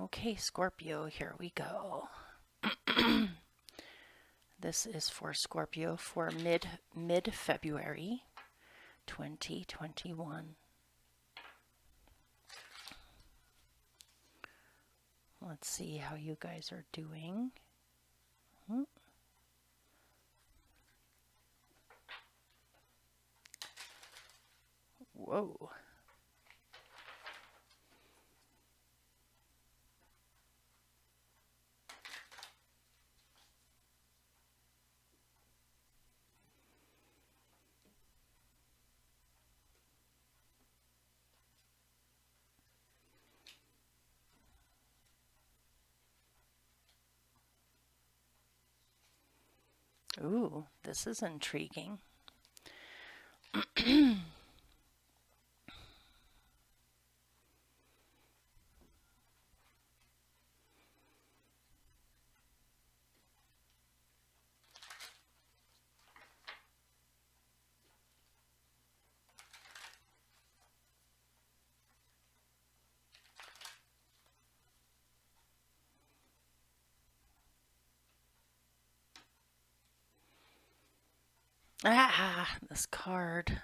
Okay, Scorpio, here we go. This is for Scorpio for mid-February 2021. Let's see how you guys are doing. Whoa. Ooh, this is intriguing. This card.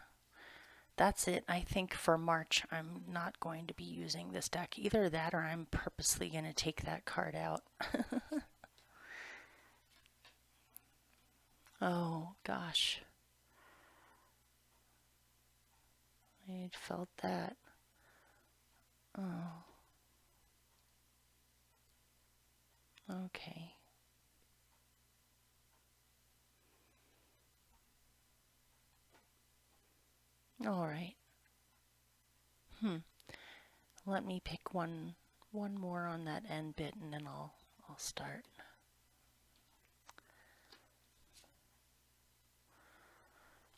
That's it. I think for March, I'm not going to be using this deck. Either that or I'm purposely going to take that card out. Oh, gosh. I felt that. Oh. Okay. All right. Let me pick one more on that end bit and then I'll start.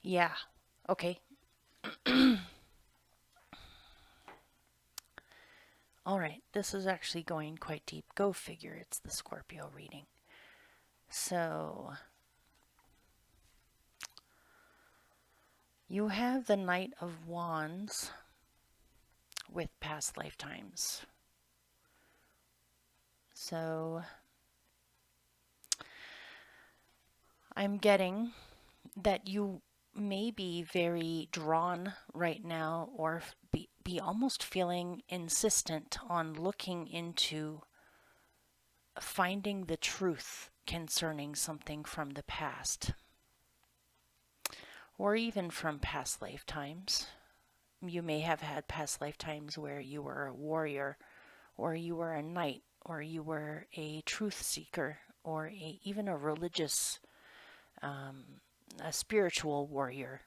Yeah. Okay. All right. This is actually going quite deep. Go figure. It's the Scorpio reading. So you have the Knight of Wands with past lifetimes. So I'm getting that you may be very drawn right now or be almost feeling insistent on looking into finding the truth concerning something from the past or even from past lifetimes. You may have had past lifetimes where you were a warrior or you were a knight or you were a truth seeker or even a religious a spiritual warrior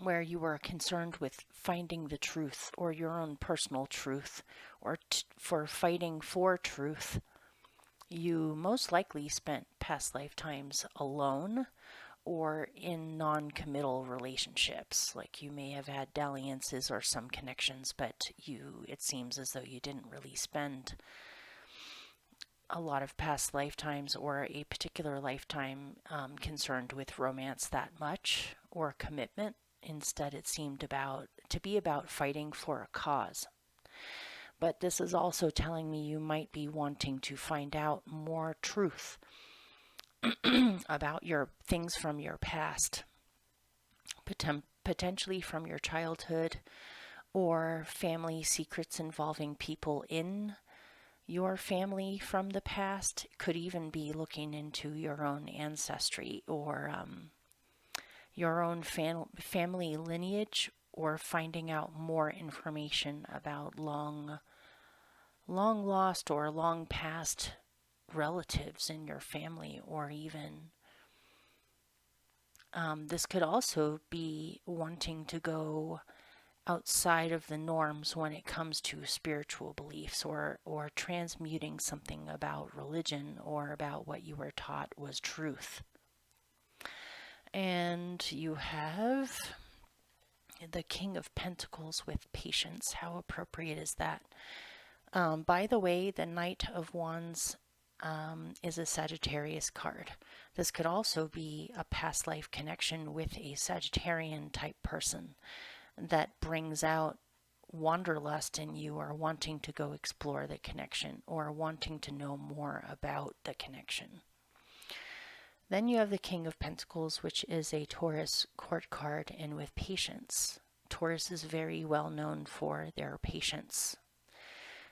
where you were concerned with finding the truth or your own personal truth or for fighting for truth. You most likely spent past lifetimes alone or in non-committal relationships. Like you may have had dalliances or some connections, but it seems as though you didn't really spend a lot of past lifetimes or a particular lifetime concerned with romance that much or commitment. Instead, it seemed to be about fighting for a cause. But this is also telling me you might be wanting to find out more truth about your things from your past, potentially from your childhood or family secrets involving people in your family from the past. Could even be looking into your own ancestry or your own family lineage or finding out more information about long lost or long past relatives in your family, or even this could also be wanting to go outside of the norms when it comes to spiritual beliefs or transmuting something about religion or about what you were taught was truth. And you have the King of Pentacles with patience. How appropriate is that? By the way, the Knight of Wands is a Sagittarius card. This could also be a past life connection with a Sagittarian type person that brings out wanderlust in you, or wanting to go explore the connection, or wanting to know more about the connection. Then you have the King of Pentacles, which is a Taurus court card, and with patience. Taurus is very well known for their patience.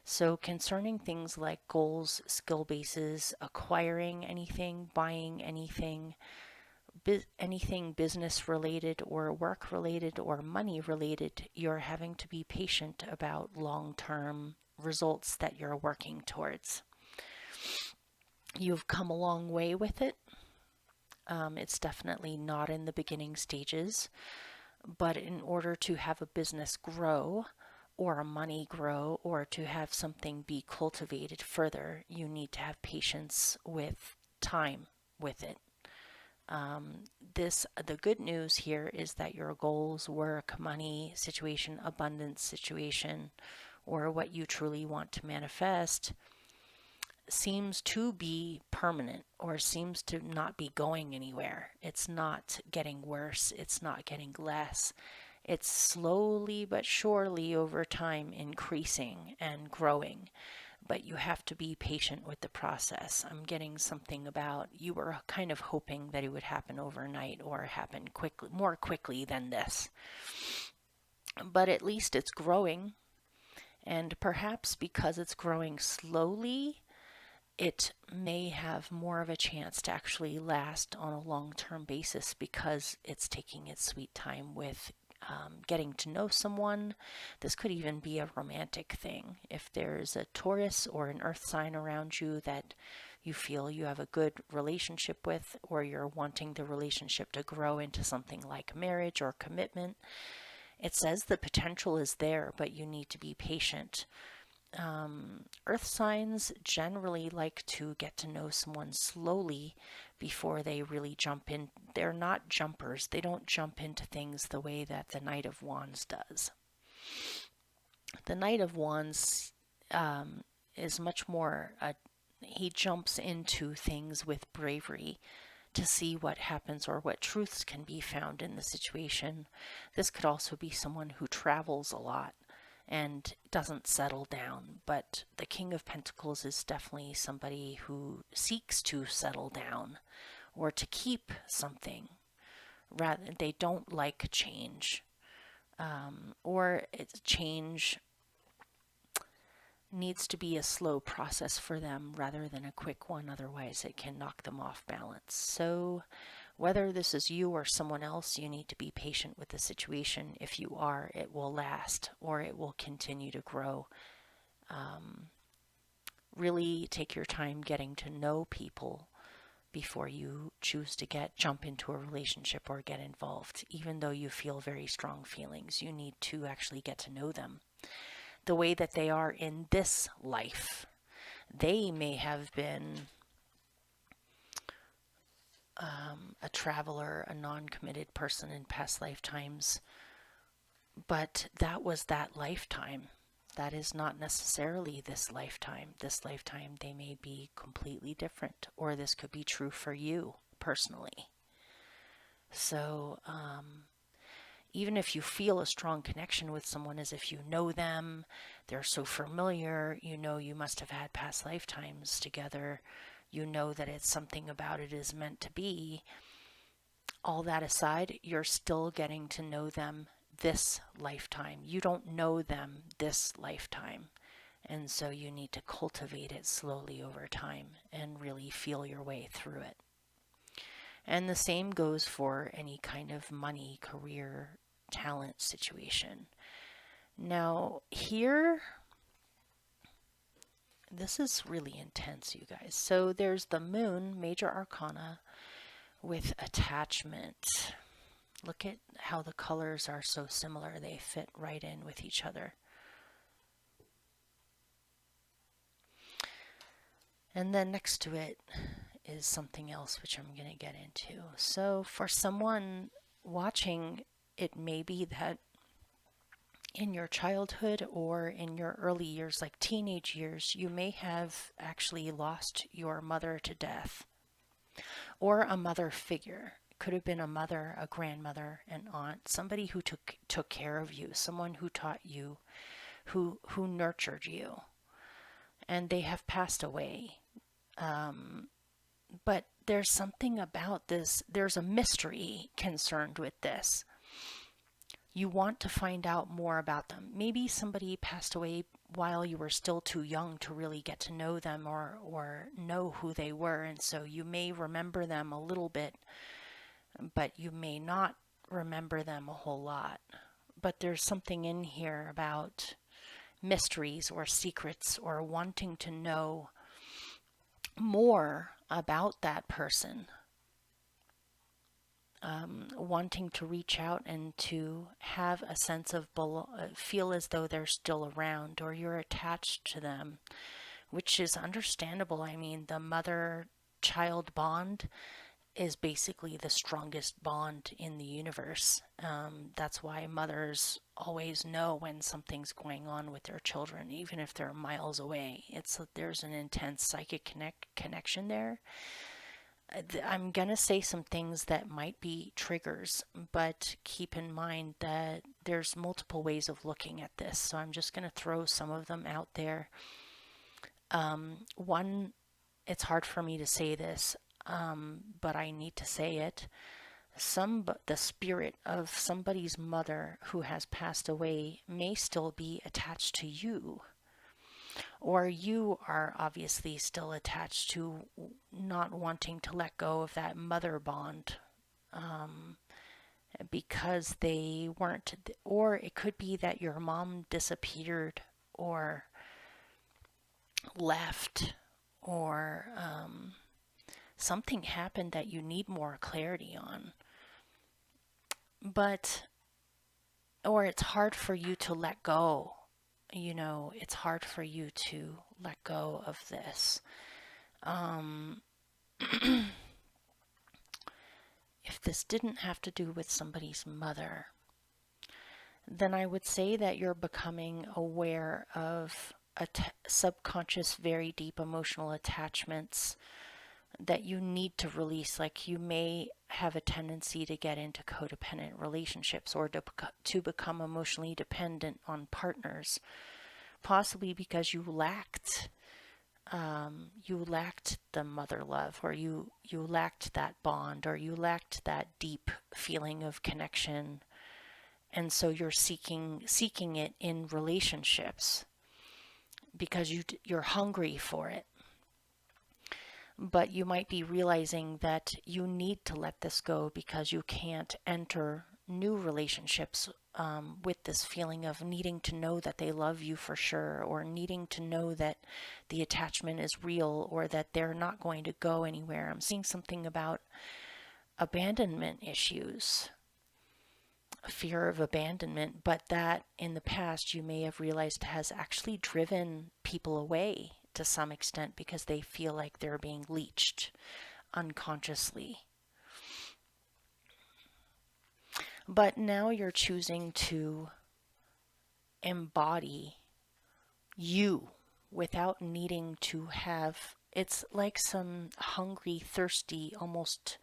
So concerning things like goals, skill bases, acquiring anything, buying anything, anything business related or work related or money related, you're having to be patient about long-term results that you're working towards. You've come a long way with it. It's definitely not in the beginning stages, but in order to have a business grow or money grow or to have something be cultivated further, you need to have patience with time with it. The good news here is that your goals, work, money situation, abundance situation, or what you truly want to manifest seems to be permanent, or seems to not be going anywhere. It's not getting worse. It's not getting less. It's slowly but surely over time increasing and growing. But you have to be patient with the process. I'm getting something about you were kind of hoping that it would happen overnight or happen quickly, more quickly than this. But at least it's growing. And perhaps because it's growing slowly, it may have more of a chance to actually last on a long-term basis because it's taking its sweet time with getting to know someone. This could even be a romantic thing. If there's a Taurus or an earth sign around you that you feel you have a good relationship with, or you're wanting the relationship to grow into something like marriage or commitment, it says the potential is there, but you need to be patient. Earth signs generally like to get to know someone slowly before they really jump in. They're not jumpers. They don't jump into things the way that the Knight of Wands does. The Knight of Wands is much more, he jumps into things with bravery to see what happens or what truths can be found in the situation. This could also be someone who travels a lot and doesn't settle down, but the King of Pentacles is definitely somebody who seeks to settle down or to keep something. Rather, they don't like change, or change needs to be a slow process for them rather than a quick one, otherwise it can knock them off balance. So whether this is you or someone else, you need to be patient with the situation. If you are, it will last or it will continue to grow. Really take your time getting to know people before you choose to jump into a relationship or get involved. Even though you feel very strong feelings, you need to actually get to know them the way that they are in this life. They may have been a traveler, a non-committed person in past lifetimes, but that was that lifetime. That is not necessarily this lifetime. This lifetime they may be completely different, or this could be true for you personally. So even if you feel a strong connection with someone, as if you know them, they're so familiar, you know you must have had past lifetimes together, you know that it's something about it is meant to be. All that aside, you're still getting to know them this lifetime. You don't know them this lifetime. And so you need to cultivate it slowly over time and really feel your way through it. And the same goes for any kind of money, career, talent situation. Now here, this is really intense, you guys. So there's the Moon, Major Arcana, with attachment. Look at how the colors are so similar. They fit right in with each other. And then next to it is something else, which I'm going to get into. So for someone watching, it may be that in your childhood or in your early years, like teenage years, you may have actually lost your mother to death, or a mother figure. could have been a mother, a grandmother, an aunt, somebody who took care of you, someone who taught you, who nurtured you, and they have passed away. But there's something about this, there's a mystery concerned with this. You want to find out more about them. Maybe somebody passed away while you were still too young to really get to know them or know who they were, and so you may remember them a little bit, but you may not remember them a whole lot. But there's something in here about mysteries or secrets or wanting to know more about that person, wanting to reach out and to have a sense of feel as though they're still around or you're attached to them, which is understandable. I mean, the mother-child bond is basically the strongest bond in the universe. That's why mothers always know when something's going on with their children, even if they're miles away. There's an intense psychic connection there. I'm going to say some things that might be triggers, but keep in mind that there's multiple ways of looking at this. So I'm just going to throw some of them out there. One, it's hard for me to say this, but I need to say it. The spirit of somebody's mother who has passed away may still be attached to you. Or you are obviously still attached to not wanting to let go of that mother bond because they weren't, or it could be that your mom disappeared or left, or something happened that you need more clarity on. Or it's hard for you to let go. It's hard for you to let go of this. If this didn't have to do with somebody's mother, then I would say that you're becoming aware of subconscious, very deep emotional attachments that you need to release. Like you may have a tendency to get into codependent relationships or to become emotionally dependent on partners, possibly because you lacked the mother love, or you lacked that bond, or you lacked that deep feeling of connection, and so you're seeking it in relationships because you're hungry for it. But you might be realizing that you need to let this go because you can't enter new relationships with this feeling of needing to know that they love you for sure, or needing to know that the attachment is real, or that they're not going to go anywhere. I'm seeing something about abandonment issues, fear of abandonment, but that in the past you may have realized has actually driven people away to some extent because they feel like they're being leached unconsciously. But now you're choosing to embody you without needing to have, it's like some hungry, thirsty, almost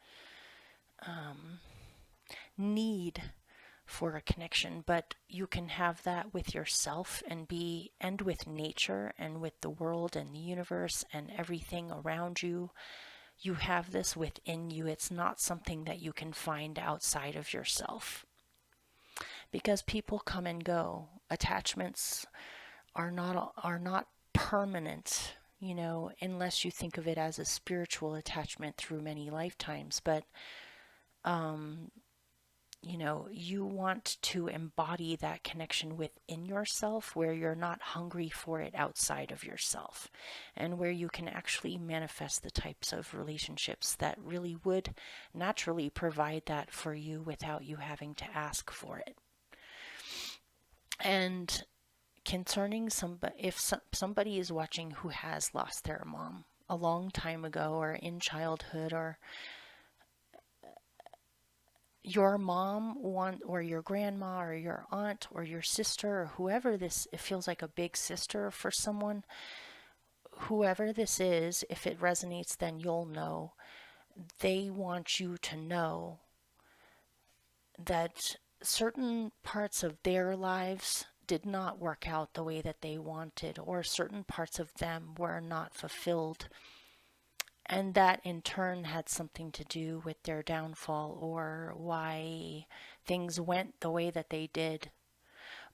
need for a connection, but you can have that with yourself and with nature and with the world and the universe and everything around you. You have this within you. It's not something that you can find outside of yourself. Because people come and go. Attachments are not permanent, unless you think of it as a spiritual attachment through many lifetimes. But you want to embody that connection within yourself where you're not hungry for it outside of yourself, and where you can actually manifest the types of relationships that really would naturally provide that for you without you having to ask for it. And concerning if somebody is watching who has lost their mom a long time ago, or in childhood, or your mom or your grandma or your aunt or your sister or whoever this, it feels like a big sister for someone, whoever this is, if it resonates, then you'll know. They want you to know that certain parts of their lives did not work out the way that they wanted, or certain parts of them were not fulfilled. And that in turn had something to do with their downfall or why things went the way that they did.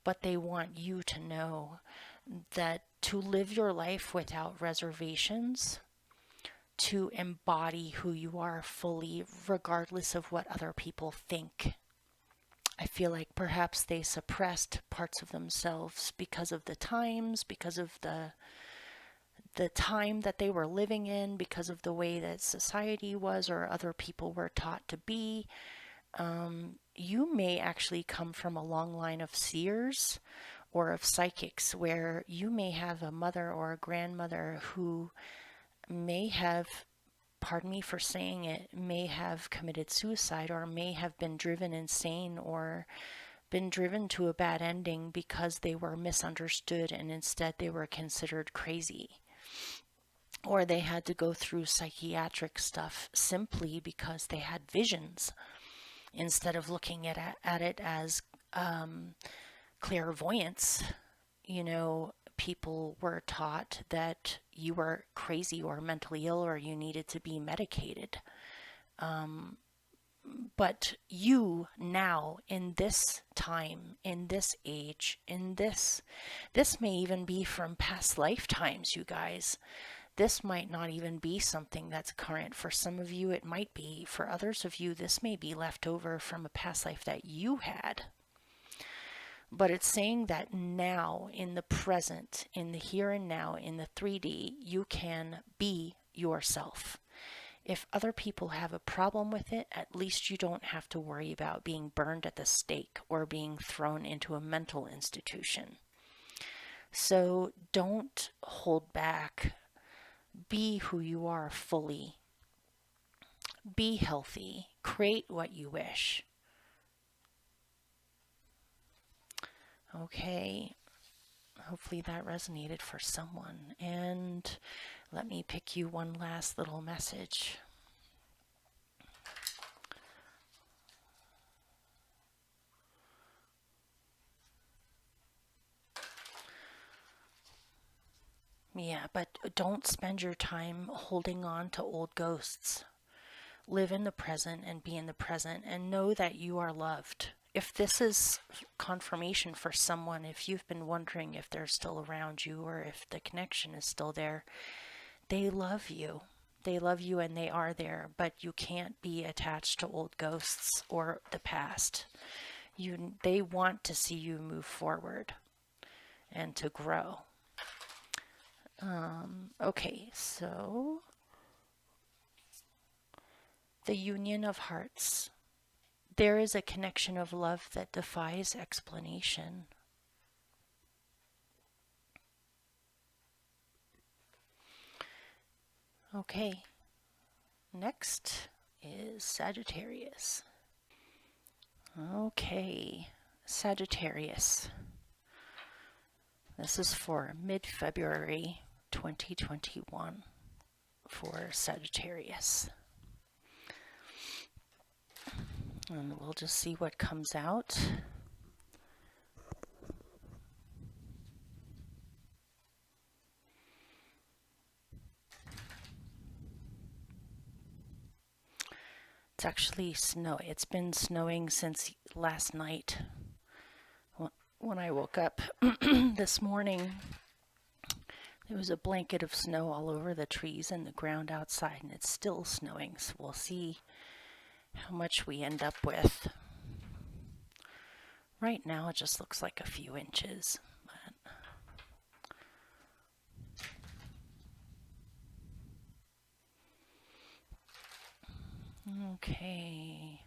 But they want you to know that to live your life without reservations, to embody who you are fully, regardless of what other people think. I feel like perhaps they suppressed parts of themselves because of the times, because of the time that they were living in, because of the way that society was or other people were taught to be. You may actually come from a long line of seers or of psychics where you may have a mother or a grandmother who may have, pardon me for saying it, may have committed suicide or may have been driven insane or been driven to a bad ending because they were misunderstood and instead they were considered crazy. Or they had to go through psychiatric stuff simply because they had visions instead of looking at it as clairvoyance. You know, people were taught that you were crazy or mentally ill or you needed to be medicated. But you now, in this time, in this age, this may even be from past lifetimes, you guys. This might not even be something that's current. For some of you, it might be. For others of you, this may be left over from a past life that you had. But it's saying that now, in the present, in the here and now, in the 3D, you can be yourself. If other people have a problem with it, at least you don't have to worry about being burned at the stake or being thrown into a mental institution. So don't hold back. Be who you are fully. Be healthy. Create what you wish. Okay, hopefully that resonated for someone. And let me pick you one last little message. Yeah, but don't spend your time holding on to old ghosts. Live in the present and be in the present and know that you are loved. If this is confirmation for someone, if you've been wondering if they're still around you or if the connection is still there, they love you. They love you and they are there, but you can't be attached to old ghosts or the past. They want to see you move forward and to grow. Okay, so the union of hearts. There is a connection of love that defies explanation. Okay, next is Sagittarius. Okay, Sagittarius. This is for mid-February 2021 for Sagittarius. And we'll just see what comes out. It's actually snow. It's been snowing since last night. When I woke up this morning, there was a blanket of snow all over the trees and the ground outside, and it's still snowing. So we'll see how much we end up with. Right now, it just looks like a few inches. Okay.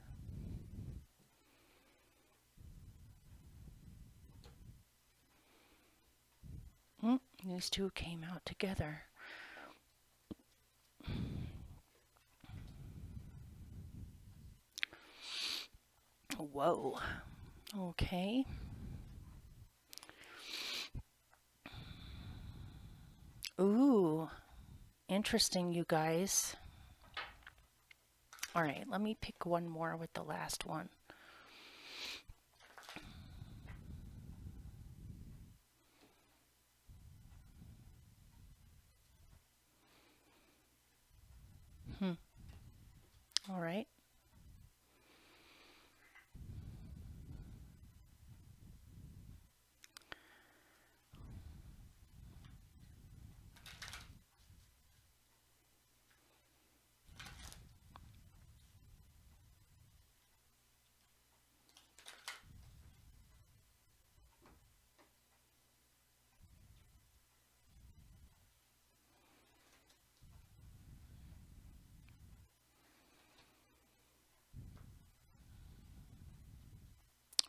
These two came out together. Whoa. Okay. Ooh. Interesting, you guys. All right, let me pick one more with the last one. All right.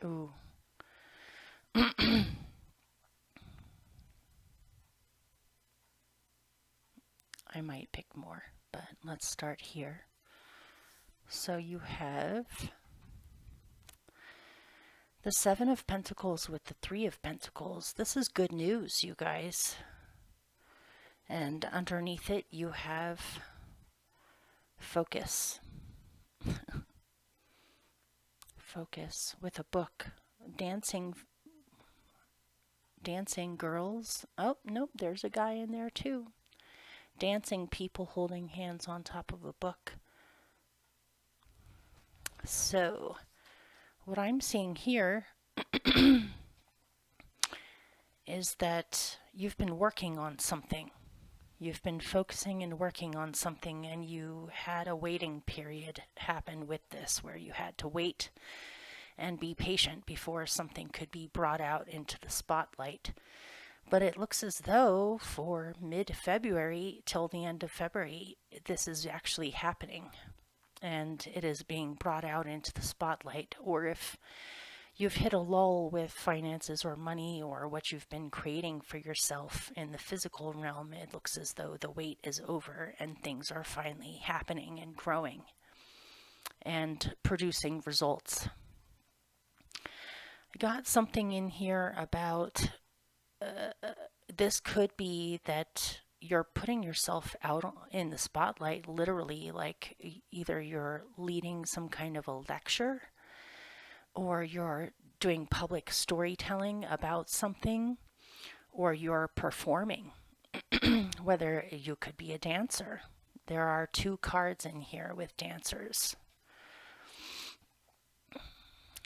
Ooh. I might pick more, but let's start here. So you have the Seven of Pentacles with the Three of Pentacles. This is good news, you guys. And underneath it, you have focus. Focus with a book. Dancing girls. Oh, nope, there's a guy in there too. Dancing people holding hands on top of a book. So, what I'm seeing here is that you've been working on something. You've been focusing and working on something, and you had a waiting period happen with this where you had to wait and be patient before something could be brought out into the spotlight. But it looks as though for mid-February till the end of February, this is actually happening and it is being brought out into the spotlight. Or if you've hit a lull with finances or money or what you've been creating for yourself in the physical realm, it looks as though the wait is over and things are finally happening and growing and producing results. I got something in here about this could be that you're putting yourself out in the spotlight, literally, like either you're leading some kind of a lecture or you're doing public storytelling about something, or you're performing, whether you could be a dancer. There are two cards in here with dancers.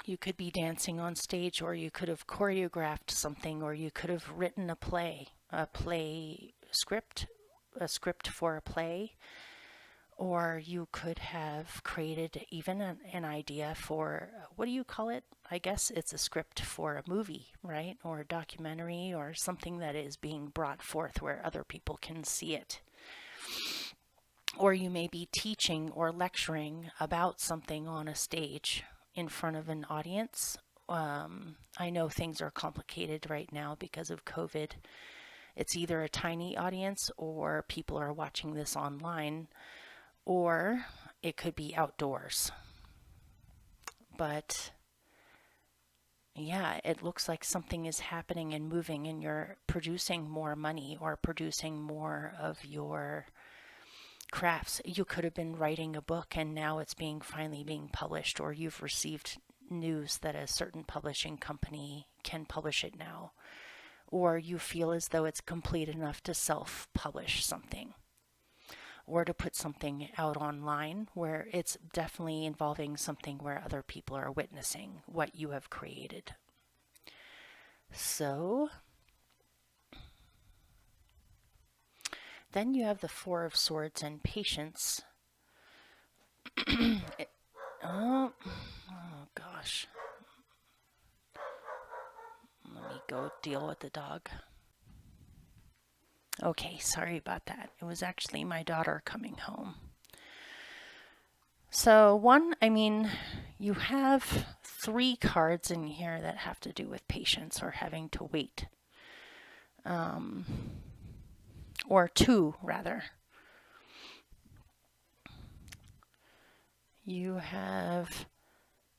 You could be dancing on stage, or you could have choreographed something, or you could have written a script for a play, or you could have created even an idea for, what do you call it? I guess it's a script for a movie, right? Or a documentary, or something that is being brought forth where other people can see it. Or you may be teaching or lecturing about something on a stage in front of an audience. I know things are complicated right now because of COVID. It's either a tiny audience or people are watching this online, or it could be outdoors. But yeah, it looks like something is happening and moving, and you're producing more money or producing more of your crafts. You could have been writing a book and now it's finally being published, or you've received news that a certain publishing company can publish it now, or you feel as though it's complete enough to self-publish something, or to put something out online where it's definitely involving something where other people are witnessing what you have created. So then you have the Four of Swords and Patience. Oh gosh. Let me go deal with the dog. Okay, sorry about that. It was actually my daughter coming home. So you have three cards in here that have to do with patience or having to wait. Or two, rather. You have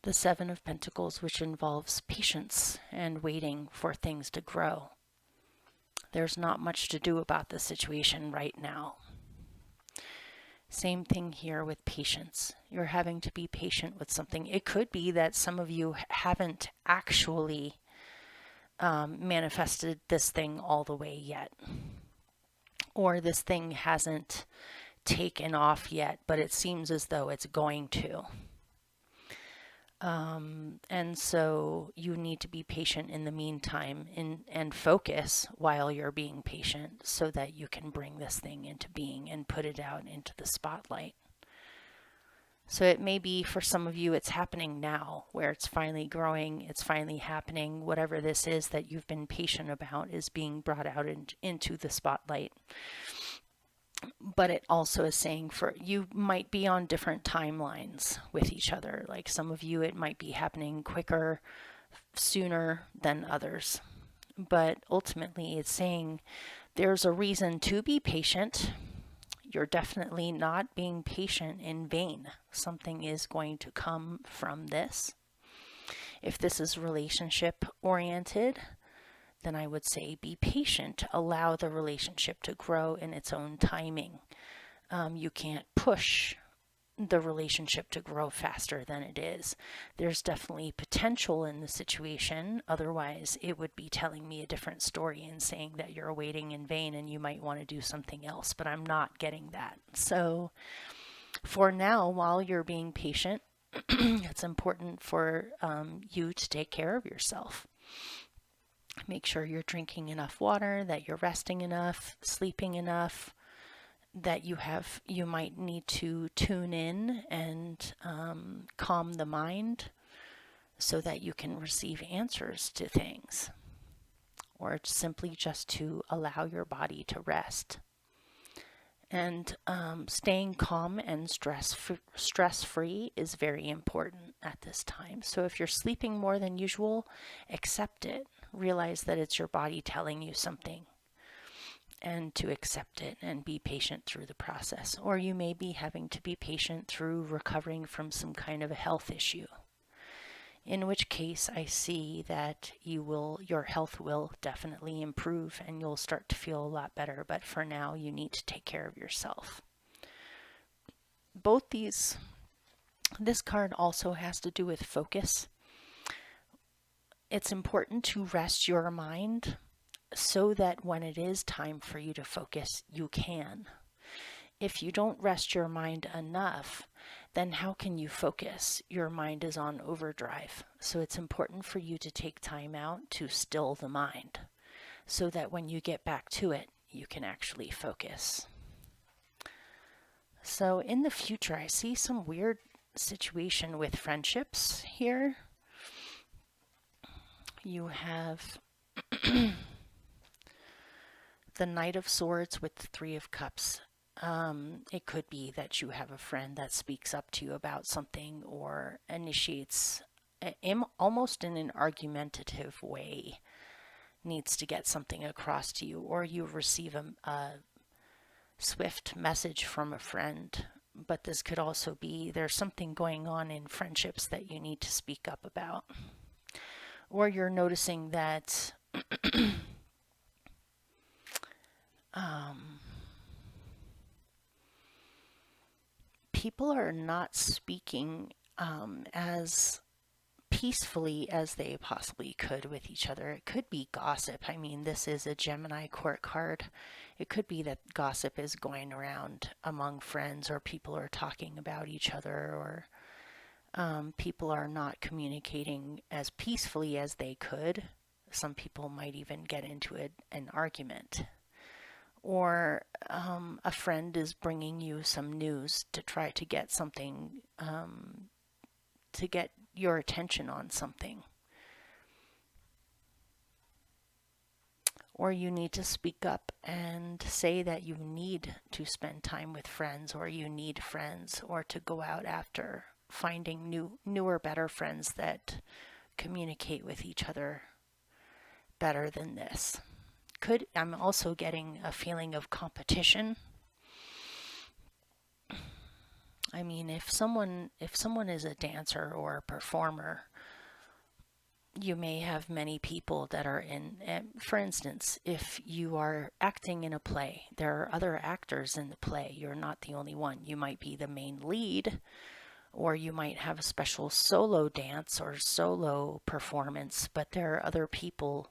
the Seven of Pentacles, which involves patience and waiting for things to grow. There's not much to do about the situation right now. Same thing here with patience. You're having to be patient with something. It could be that some of you haven't actually manifested this thing all the way yet, or this thing hasn't taken off yet, but it seems as though it's going to. And so you need to be patient in the meantime and focus while you're being patient so that you can bring this thing into being and put it out into the spotlight. So it may be for some of you, it's happening now, where it's finally growing, it's finally happening. Whatever this is that you've been patient about is being brought out into the spotlight. But it also is saying for you might be on different timelines with each other. Like some of you, it might be happening quicker, sooner than others. But ultimately, it's saying there's a reason to be patient. You're definitely not being patient in vain. Something is going to come from this. If this is relationship oriented, then I would say be patient. Allow the relationship to grow in its own timing. You can't push the relationship to grow faster than it is. There's definitely potential in the situation. Otherwise, it would be telling me a different story and saying that you're waiting in vain and you might want to do something else, but I'm not getting that. So for now, while you're being patient, it's important for you to take care of yourself. Make sure you're drinking enough water, that you're resting enough, sleeping enough, that you might need to tune in and calm the mind so that you can receive answers to things, or simply just to allow your body to rest. And staying calm and stress-free is very important at this time. So if you're sleeping more than usual, accept it. Realize that it's your body telling you something, and to accept it and be patient through the process. Or you may be having to be patient through recovering from some kind of a health issue, in which case I see that your health will definitely improve and you'll start to feel a lot better. But for now, you need to take care of yourself. This card also has to do with focus. It's important to rest your mind so that when it is time for you to focus, you can. If you don't rest your mind enough, then how can you focus? Your mind is on overdrive. So it's important for you to take time out to still the mind so that when you get back to it, you can actually focus. So in the future, I see some weird situation with friendships here. You have the Knight of Swords with the Three of Cups. It could be that you have a friend that speaks up to you about something or initiates almost in an argumentative way, needs to get something across to you, or you receive a swift message from a friend. But this could also be there's something going on in friendships that you need to speak up about. Or you're noticing that people are not speaking as peacefully as they possibly could with each other. It could be gossip. I mean, this is a Gemini court card. It could be that gossip is going around among friends, or people are talking about each other, or people are not communicating as peacefully as they could. Some people might even get into an argument. Or a friend is bringing you some news to try to get something, to get your attention on something. Or you need to speak up and say that you need to spend time with friends, or you need friends, or to go out after finding newer, better friends that communicate with each other better than this. I'm also getting a feeling of competition. I mean, if someone is a dancer or a performer, you may have many people that are in, for instance, if you are acting in a play, there are other actors in the play. You're not the only one. You might be the main lead, or you might have a special solo dance or solo performance, but there are other people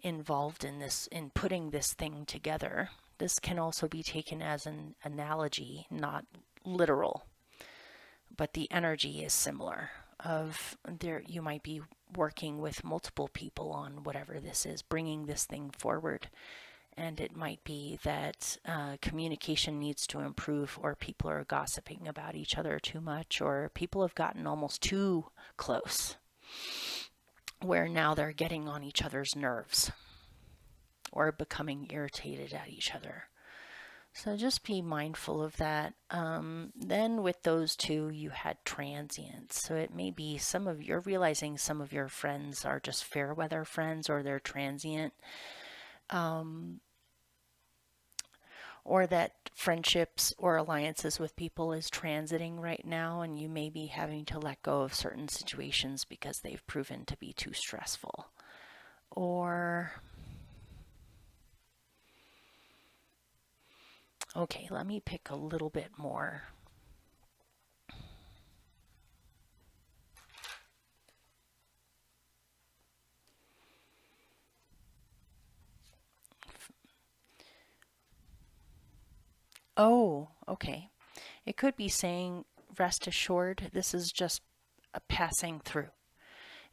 involved in this, in putting this thing together. This can also be taken as an analogy, not literal, but the energy is similar. Of there, you might be working with multiple people on whatever this is, bringing this thing forward. And it might be that communication needs to improve, or people are gossiping about each other too much, or people have gotten almost too close, where now they're getting on each other's nerves or becoming irritated at each other. So just be mindful of that. Then with those two, you had transients. So it may be you're realizing some of your friends are just fair weather friends, or they're transient. Or that friendships or alliances with people is transiting right now, and you may be having to let go of certain situations because they've proven to be too stressful. Or, okay, let me pick a little bit more. Oh, okay. It could be saying, rest assured, this is just a passing through.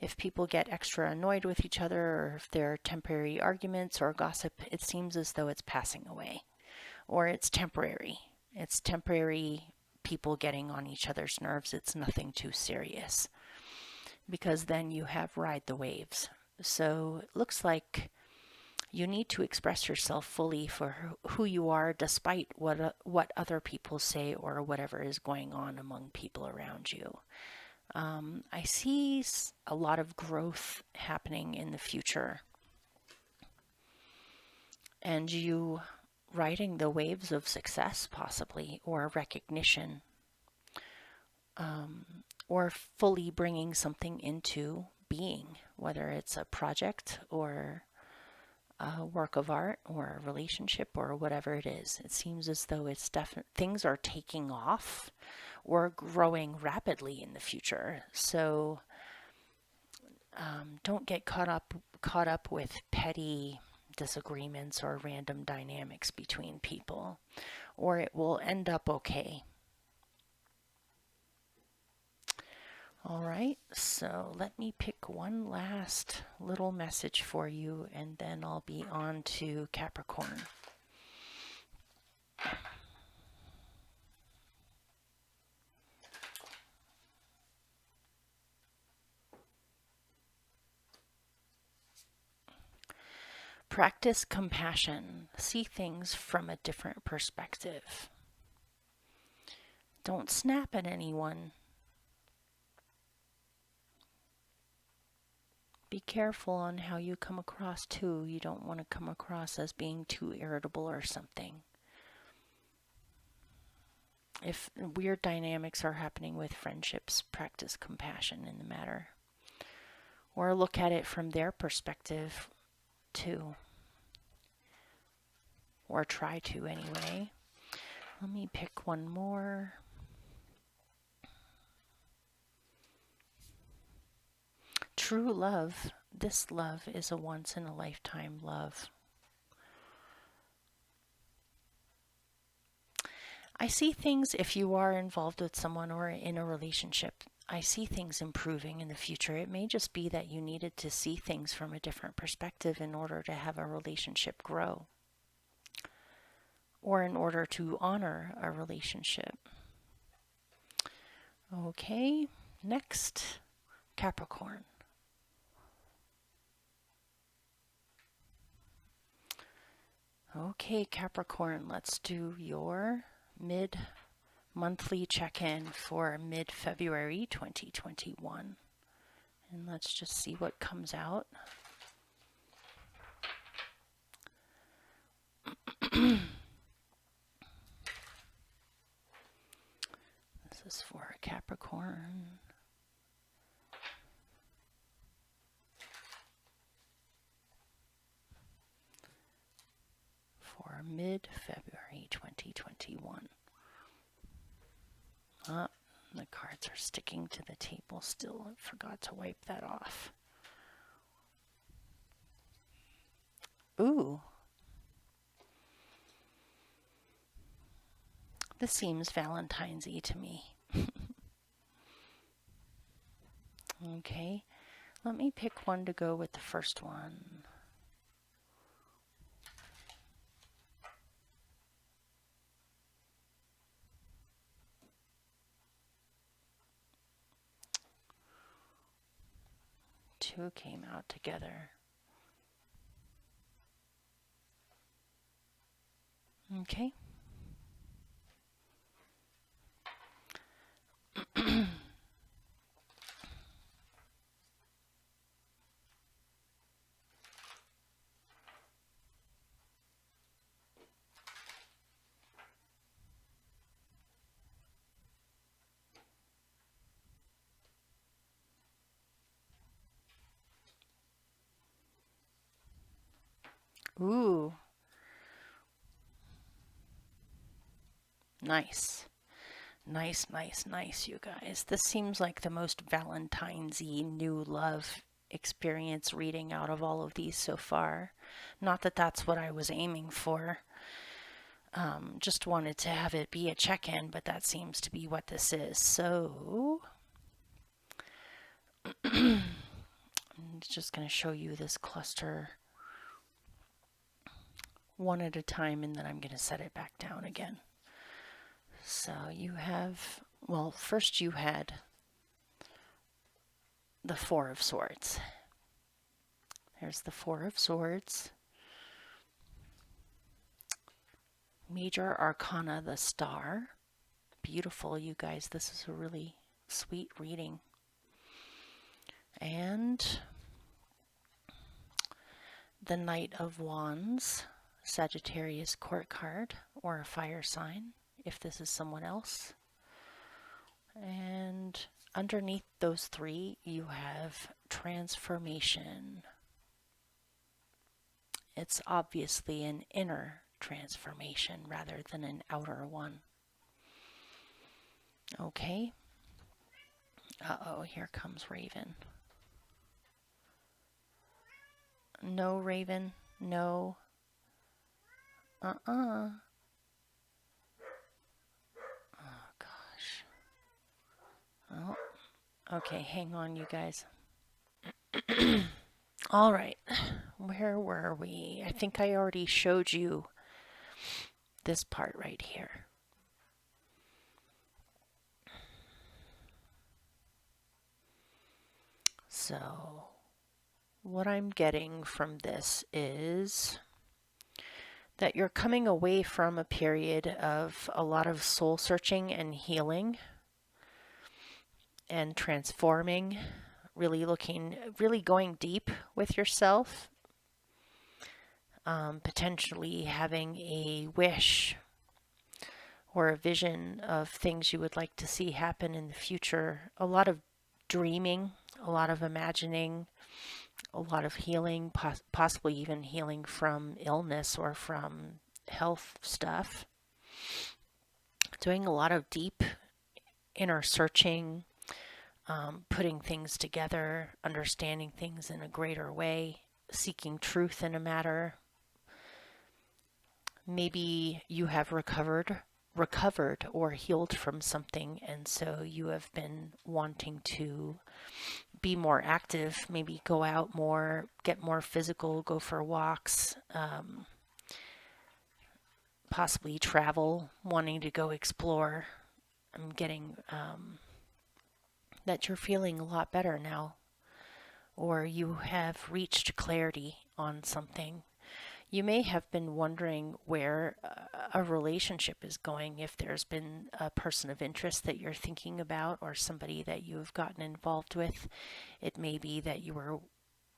If people get extra annoyed with each other, or if there are temporary arguments or gossip, it seems as though it's passing away, or it's temporary. It's temporary people getting on each other's nerves. It's nothing too serious, because then you have ride the waves. So it looks like you need to express yourself fully for who you are, despite what other people say or whatever is going on among people around you. I see a lot of growth happening in the future, and you riding the waves of success, possibly, or recognition, or fully bringing something into being, whether it's a project or a work of art or a relationship or whatever it is. It seems as though it's things are taking off or growing rapidly in the future. So don't get caught up with petty disagreements or random dynamics between people, or it will end up okay. All right, so let me pick one last little message for you, and then I'll be on to Capricorn. Practice compassion. See things from a different perspective. Don't snap at anyone. Be careful on how you come across too. You don't want to come across as being too irritable or something. If weird dynamics are happening with friendships, practice compassion in the matter. Or look at it from their perspective too. Or try to anyway. Let me pick one more. True love. This love is a once-in-a-lifetime love. I see things, if you are involved with someone or in a relationship, I see things improving in the future. It may just be that you needed to see things from a different perspective in order to have a relationship grow, or in order to honor a relationship. Okay, next, Capricorn. Okay, Capricorn, let's do your mid-monthly check-in for mid-February 2021. And let's just see what comes out. This is for Capricorn. For mid-February 2021. The cards are sticking to the table still. I forgot to wipe that off. Ooh, this seems Valentine's-y to me. Okay, let me pick one to go with the first one. Two came out together. Okay. Ooh, nice. Nice, nice, nice, you guys. This seems like the most Valentine's-y new love experience reading out of all of these so far. Not that that's what I was aiming for. Just wanted to have it be a check-in, but that seems to be what this is. So, I'm just going to show you this cluster one at a time, and then I'm going to set it back down again. So you have, well, first you had the Four of Swords. There's the Four of Swords. Major Arcana, the Star. Beautiful, you guys. This is a really sweet reading. And the Knight of Wands, Sagittarius court card, or a fire sign, if this is someone else. And underneath those three, you have transformation. It's obviously an inner transformation rather than an outer one. Okay. Uh-oh, here comes Raven. No, Raven. No. Oh, gosh. Oh, okay, hang on, you guys. All right. Where were we? I think I already showed you this part right here. So, what I'm getting from this is that you're coming away from a period of a lot of soul searching and healing and transforming, really going deep with yourself, potentially having a wish or a vision of things you would like to see happen in the future. A lot of dreaming, a lot of imagining, a lot of healing, possibly even healing from illness or from health stuff. Doing a lot of deep inner searching, putting things together, understanding things in a greater way, seeking truth in a matter. Maybe you have recovered or healed from something, and so you have been wanting to be more active, maybe go out more, get more physical, go for walks, possibly travel, wanting to go explore. I'm getting that you're feeling a lot better now, or you have reached clarity on something. You may have been wondering where a relationship is going, if there's been a person of interest that you're thinking about or somebody that you've gotten involved with. It may be that you were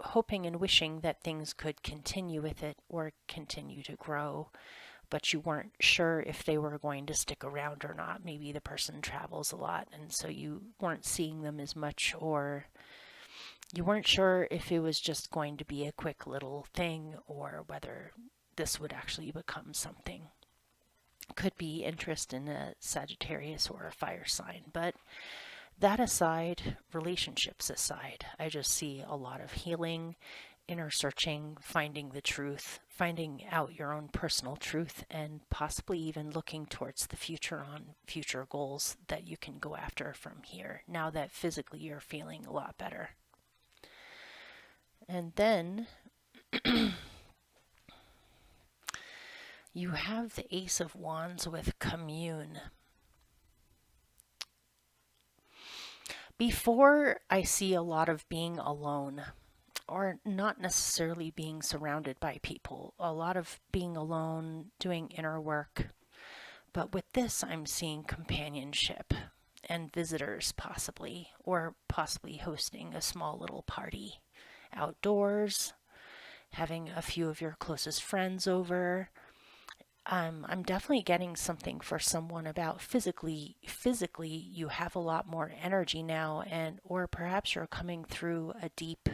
hoping and wishing that things could continue with it or continue to grow, but you weren't sure if they were going to stick around or not. Maybe the person travels a lot and so you weren't seeing them as much, or you weren't sure if it was just going to be a quick little thing or whether this would actually become something. Could be interest in a Sagittarius or a fire sign. But that aside, relationships aside, I just see a lot of healing inner searching, finding the truth, finding out your own personal truth, and possibly even looking towards the future on future goals that you can go after from here, now that physically you're feeling a lot better. And then you have the Ace of Wands with commune. Before, I see a lot of being alone, or not necessarily being surrounded by people, a lot of being alone, doing inner work. But with this, I'm seeing companionship and visitors possibly, or possibly hosting a small little party outdoors, having a few of your closest friends over. I'm definitely getting something for someone about physically you have a lot more energy now, and or perhaps you're coming through a deep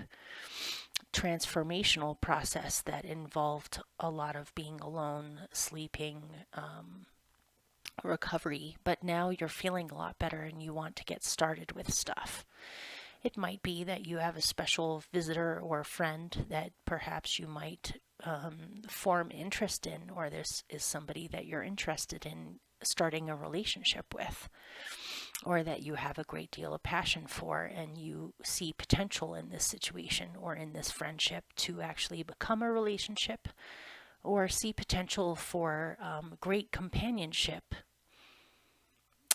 transformational process that involved a lot of being alone, sleeping, recovery, but now you're feeling a lot better and you want to get started with stuff. It might be that you have a special visitor or friend that perhaps you might form interest in, or this is somebody that you're interested in starting a relationship with, or that you have a great deal of passion for and you see potential in this situation or in this friendship to actually become a relationship, or see potential for great companionship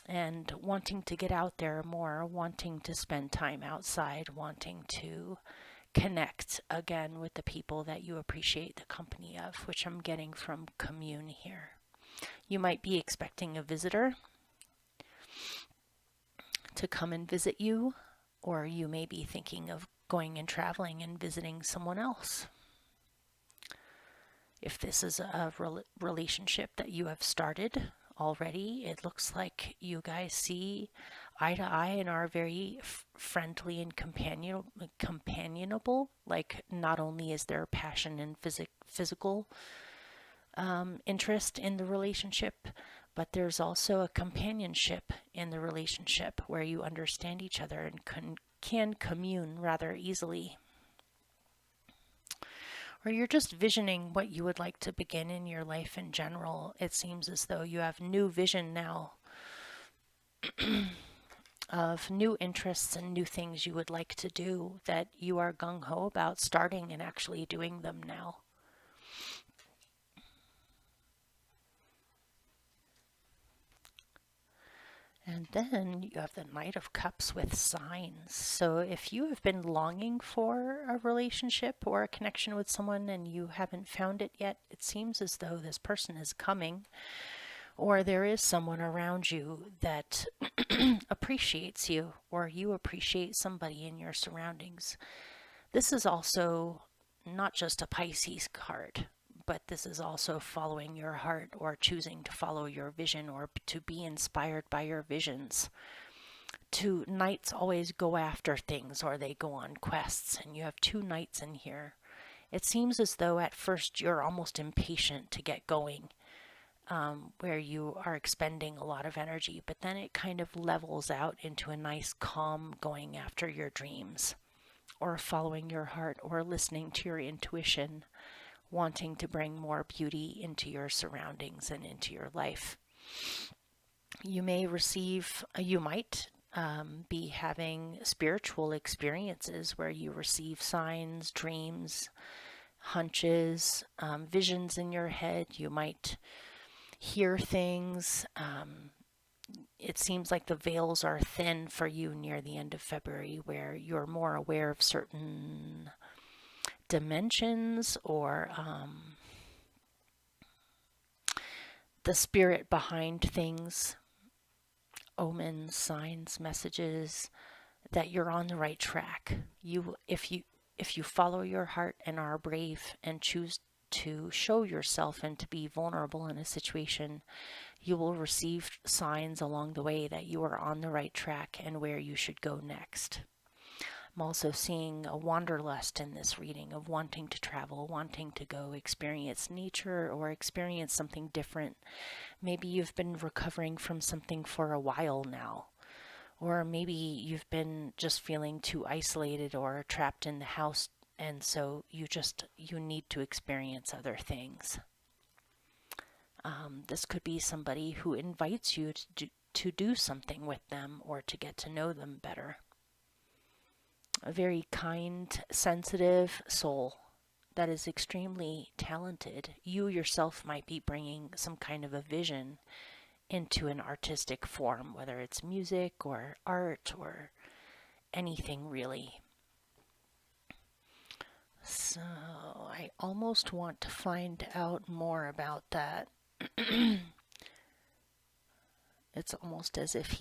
and wanting to get out there more, wanting to spend time outside, wanting to connect again with the people that you appreciate the company of, which I'm getting from commune here. You might be expecting a visitor to come and visit you, or you may be thinking of going and traveling and visiting someone else. If this is a relationship that you have started already, it looks like you guys see eye to eye and are very friendly and companionable. Like, not only is there passion and physical interest in the relationship, but there's also a companionship in the relationship where you understand each other and can commune rather easily. Or you're just visioning what you would like to begin in your life in general. It seems as though you have new vision now of new interests and new things you would like to do, that you are gung-ho about starting and actually doing them now. And then you have the Knight of Cups with signs. So if you have been longing for a relationship or a connection with someone and you haven't found it yet, it seems as though this person is coming, or there is someone around you that appreciates you, or you appreciate somebody in your surroundings. This is also not just a Pisces card, but this is also following your heart, or choosing to follow your vision, or to be inspired by your visions. Knights always go after things, or they go on quests, and you have two knights in here. It seems as though at first you're almost impatient to get going, where you are expending a lot of energy, but then it kind of levels out into a nice calm going after your dreams, or following your heart, or listening to your intuition, wanting to bring more beauty into your surroundings and into your life. You might be having spiritual experiences where you receive signs, dreams, hunches, visions in your head. You might hear things. It seems like the veils are thin for you near the end of February, where you're more aware of certain dimensions, or the spirit behind things, omens, signs, messages, that you're on the right track. If you follow your heart and are brave and choose to show yourself and to be vulnerable in a situation, you will receive signs along the way that you are on the right track and where you should go next. I'm also seeing a wanderlust in this reading, of wanting to travel, wanting to go experience nature or experience something different. Maybe you've been recovering from something for a while now, or maybe you've been just feeling too isolated or trapped in the house and so you need to experience other things. This could be somebody who invites you to do something with them or to get to know them better. A very kind, sensitive soul that is extremely talented. You yourself might be bringing some kind of a vision into an artistic form, whether it's music or art or anything really. So I almost want to find out more about that. It's almost as if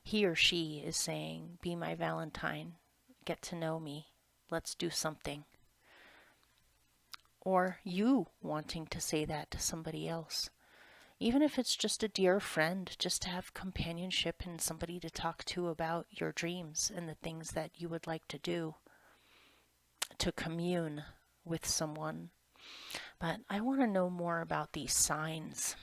he or she is saying, be my Valentine, get to know me, let's do something. Or you wanting to say that to somebody else. Even if it's just a dear friend, just to have companionship and somebody to talk to about your dreams and the things that you would like to do, to commune with someone. But I want to know more about these signs.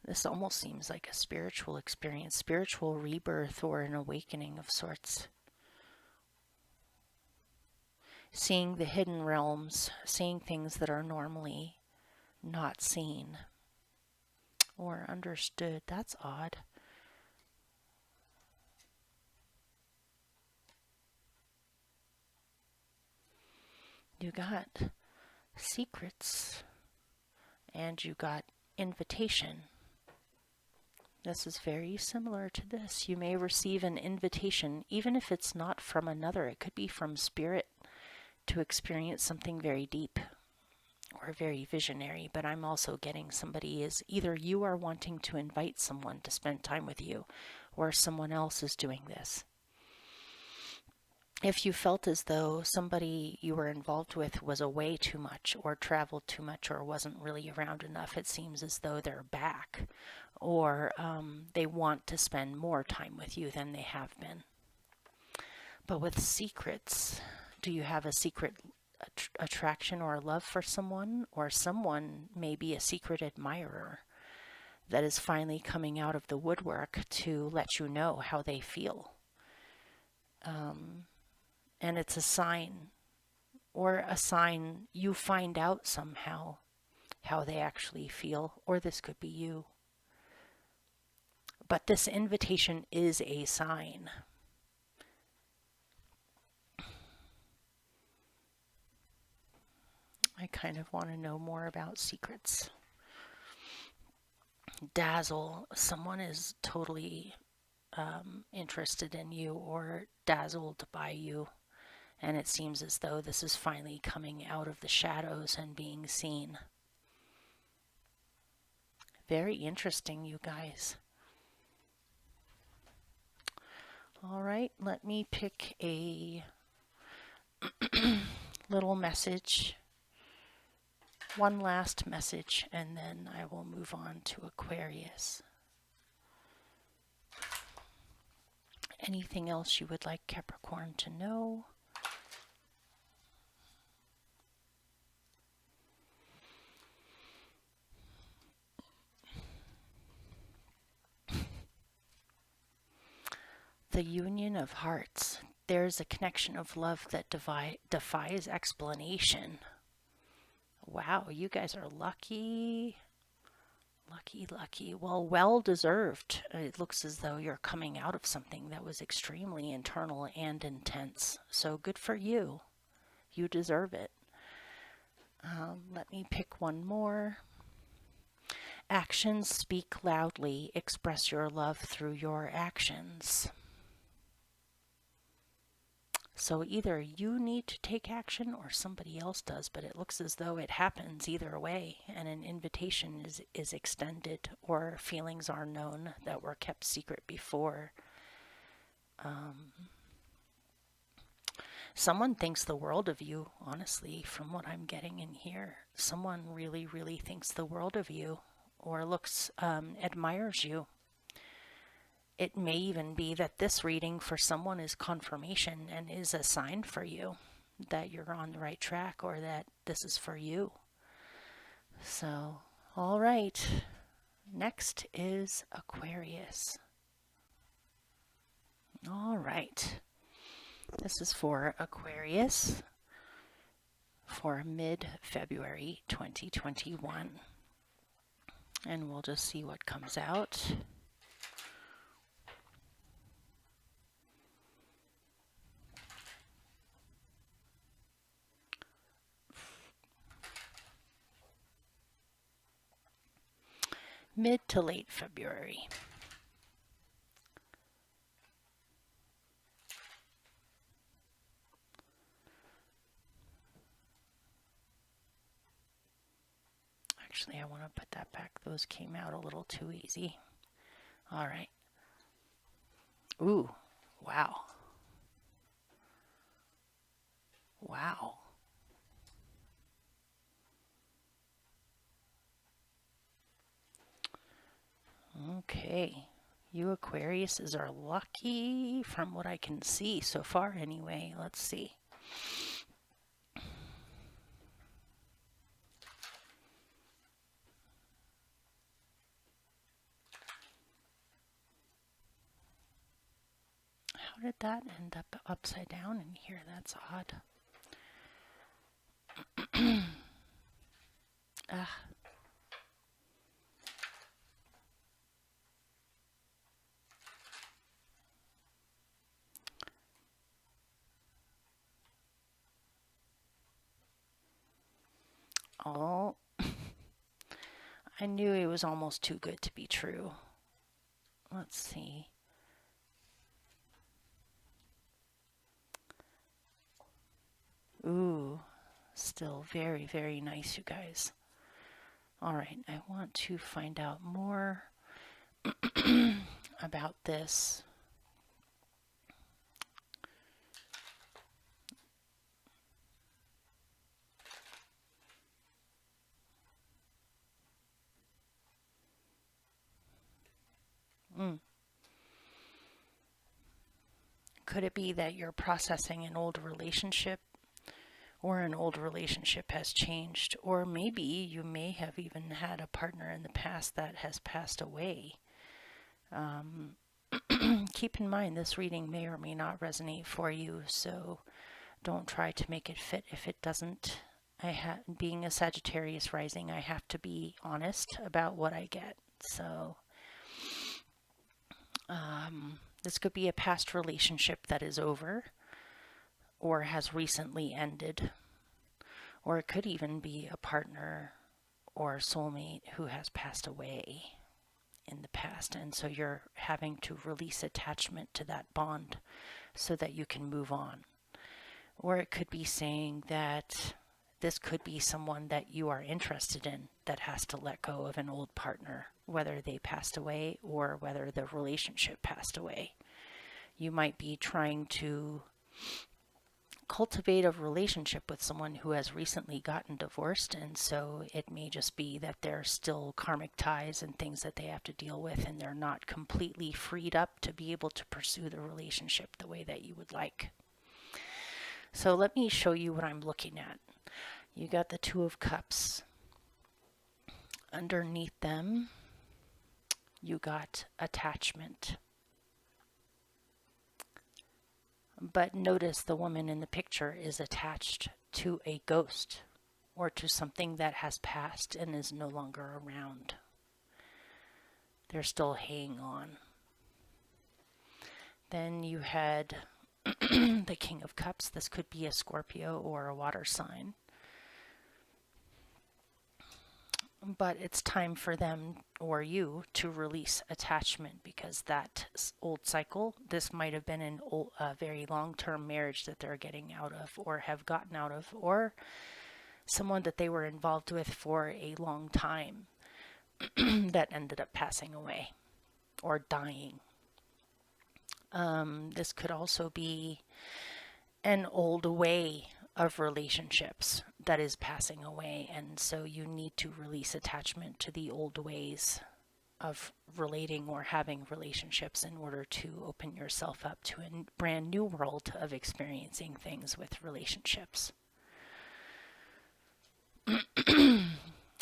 This almost seems like a spiritual experience, spiritual rebirth or an awakening of sorts. Seeing the hidden realms, seeing things that are normally not seen or understood. That's odd. You got secrets and you got invitation. This is very similar to this. You may receive an invitation, even if it's not from another. It could be from spirit to experience something very deep or very visionary. But I'm also getting somebody is either you are wanting to invite someone to spend time with you or someone else is doing this. If you felt as though somebody you were involved with was away too much or traveled too much or wasn't really around enough, it seems as though they're back or they want to spend more time with you than they have been. But with secrets, do you have a secret attraction or love for someone? Or someone may be a secret admirer that is finally coming out of the woodwork to let you know how they feel. And it's a sign, or a sign you find out somehow how they actually feel, or this could be you. But this invitation is a sign. I kind of want to know more about secrets. Dazzle, someone is totally interested in you or dazzled by you. And it seems as though this is finally coming out of the shadows and being seen. Very interesting, you guys. All right, let me pick a little message. One last message, and then I will move on to Aquarius. Anything else you would like Capricorn to know? The union of hearts. There's a connection of love that defies explanation. Wow, you guys are lucky. Lucky. Well deserved. It looks as though you're coming out of something that was extremely internal and intense. So good for you. You deserve it. Let me pick one more. Actions speak loudly. Express your love through your actions. So either you need to take action or somebody else does, but it looks as though it happens either way, and an invitation is extended or feelings are known that were kept secret before. Someone thinks the world of you, honestly, from what I'm getting in here. Someone really, really thinks the world of you or admires you. It may even be that this reading for someone is confirmation and is a sign for you that you're on the right track or that this is for you. So, all right. Next is Aquarius. All right. This is for Aquarius for mid-February 2021. And we'll just see what comes out. Mid to late February. Actually, I want to put that back. Those came out a little too easy. All right. Ooh, wow. Wow. Okay. You Aquariuses are lucky from what I can see so far anyway. Let's see. How did that end up upside down in here? That's odd. Oh, I knew it was almost too good to be true. Let's see. Ooh, still very, very nice, you guys. All right, I want to find out more about this. Could it be that you're processing an old relationship, or an old relationship has changed, or maybe you may have even had a partner in the past that has passed away? Keep in mind, this reading may or may not resonate for you, so don't try to make it fit if it doesn't. Being a Sagittarius rising, I have to be honest about what I get. So this could be a past relationship that is over or has recently ended, or it could even be a partner or soulmate who has passed away in the past, and so you're having to release attachment to that bond so that you can move on. Or it could be saying that this could be someone that you are interested in that has to let go of an old partner, whether they passed away or whether the relationship passed away. You might be trying to cultivate a relationship with someone who has recently gotten divorced, and so it may just be that there's still karmic ties and things that they have to deal with, and they're not completely freed up to be able to pursue the relationship the way that you would like. So let me show you what I'm looking at. You got the Two of Cups. Underneath them, you got attachment. But notice the woman in the picture is attached to a ghost or to something that has passed and is no longer around. They're still hanging on. Then you had the King of Cups. This could be a Scorpio or a water sign. But it's time for them or you to release attachment, because that old cycle, this might have been a very long-term marriage that they're getting out of or have gotten out of, or someone that they were involved with for a long time that ended up passing away or dying. This could also be an old way of relationships that is passing away, and so you need to release attachment to the old ways of relating or having relationships in order to open yourself up to a brand new world of experiencing things with relationships.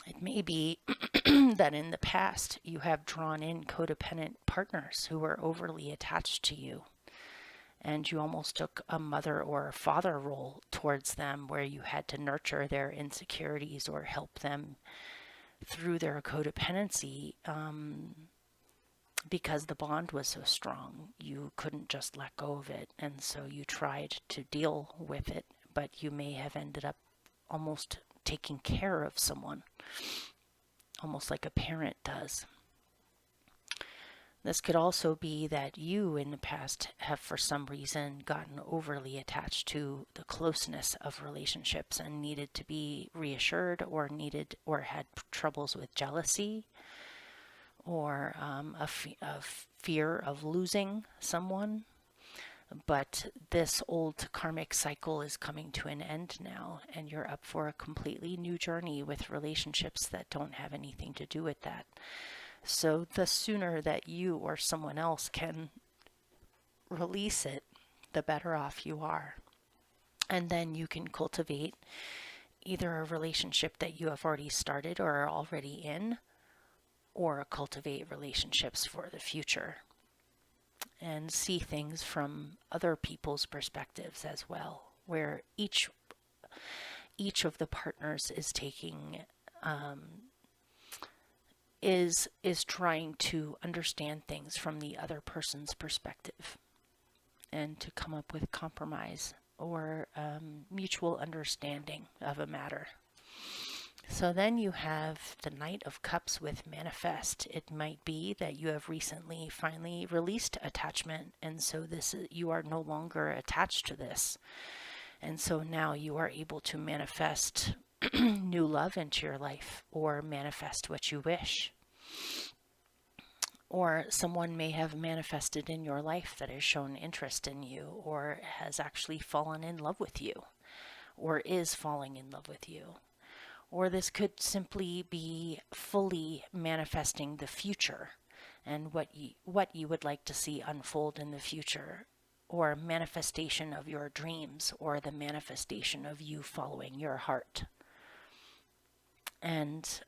It may be that in the past you have drawn in codependent partners who were overly attached to you, and you almost took a mother or a father role towards them where you had to nurture their insecurities or help them through their codependency, because the bond was so strong. You couldn't just let go of it, and so you tried to deal with it, but you may have ended up almost taking care of someone, almost like a parent does. This could also be that you in the past have for some reason gotten overly attached to the closeness of relationships and needed to be reassured, or had troubles with jealousy, or a fear of losing someone. But this old karmic cycle is coming to an end now, and you're up for a completely new journey with relationships that don't have anything to do with that. So the sooner that you or someone else can release it, the better off you are. And then you can cultivate either a relationship that you have already started or are already in, or cultivate relationships for the future and see things from other people's perspectives as well, where each of the partners is taking is trying to understand things from the other person's perspective and to come up with compromise or mutual understanding of a matter. So then you have the Knight of Cups with manifest. It might be that you have recently finally released attachment, and so you are no longer attached to this. And so now you are able to manifest new love into your life, or manifest what you wish. Or someone may have manifested in your life that has shown interest in you, or has actually fallen in love with you, or is falling in love with you. Or this could simply be fully manifesting the future and what you would like to see unfold in the future, or manifestation of your dreams, or the manifestation of you following your heart. And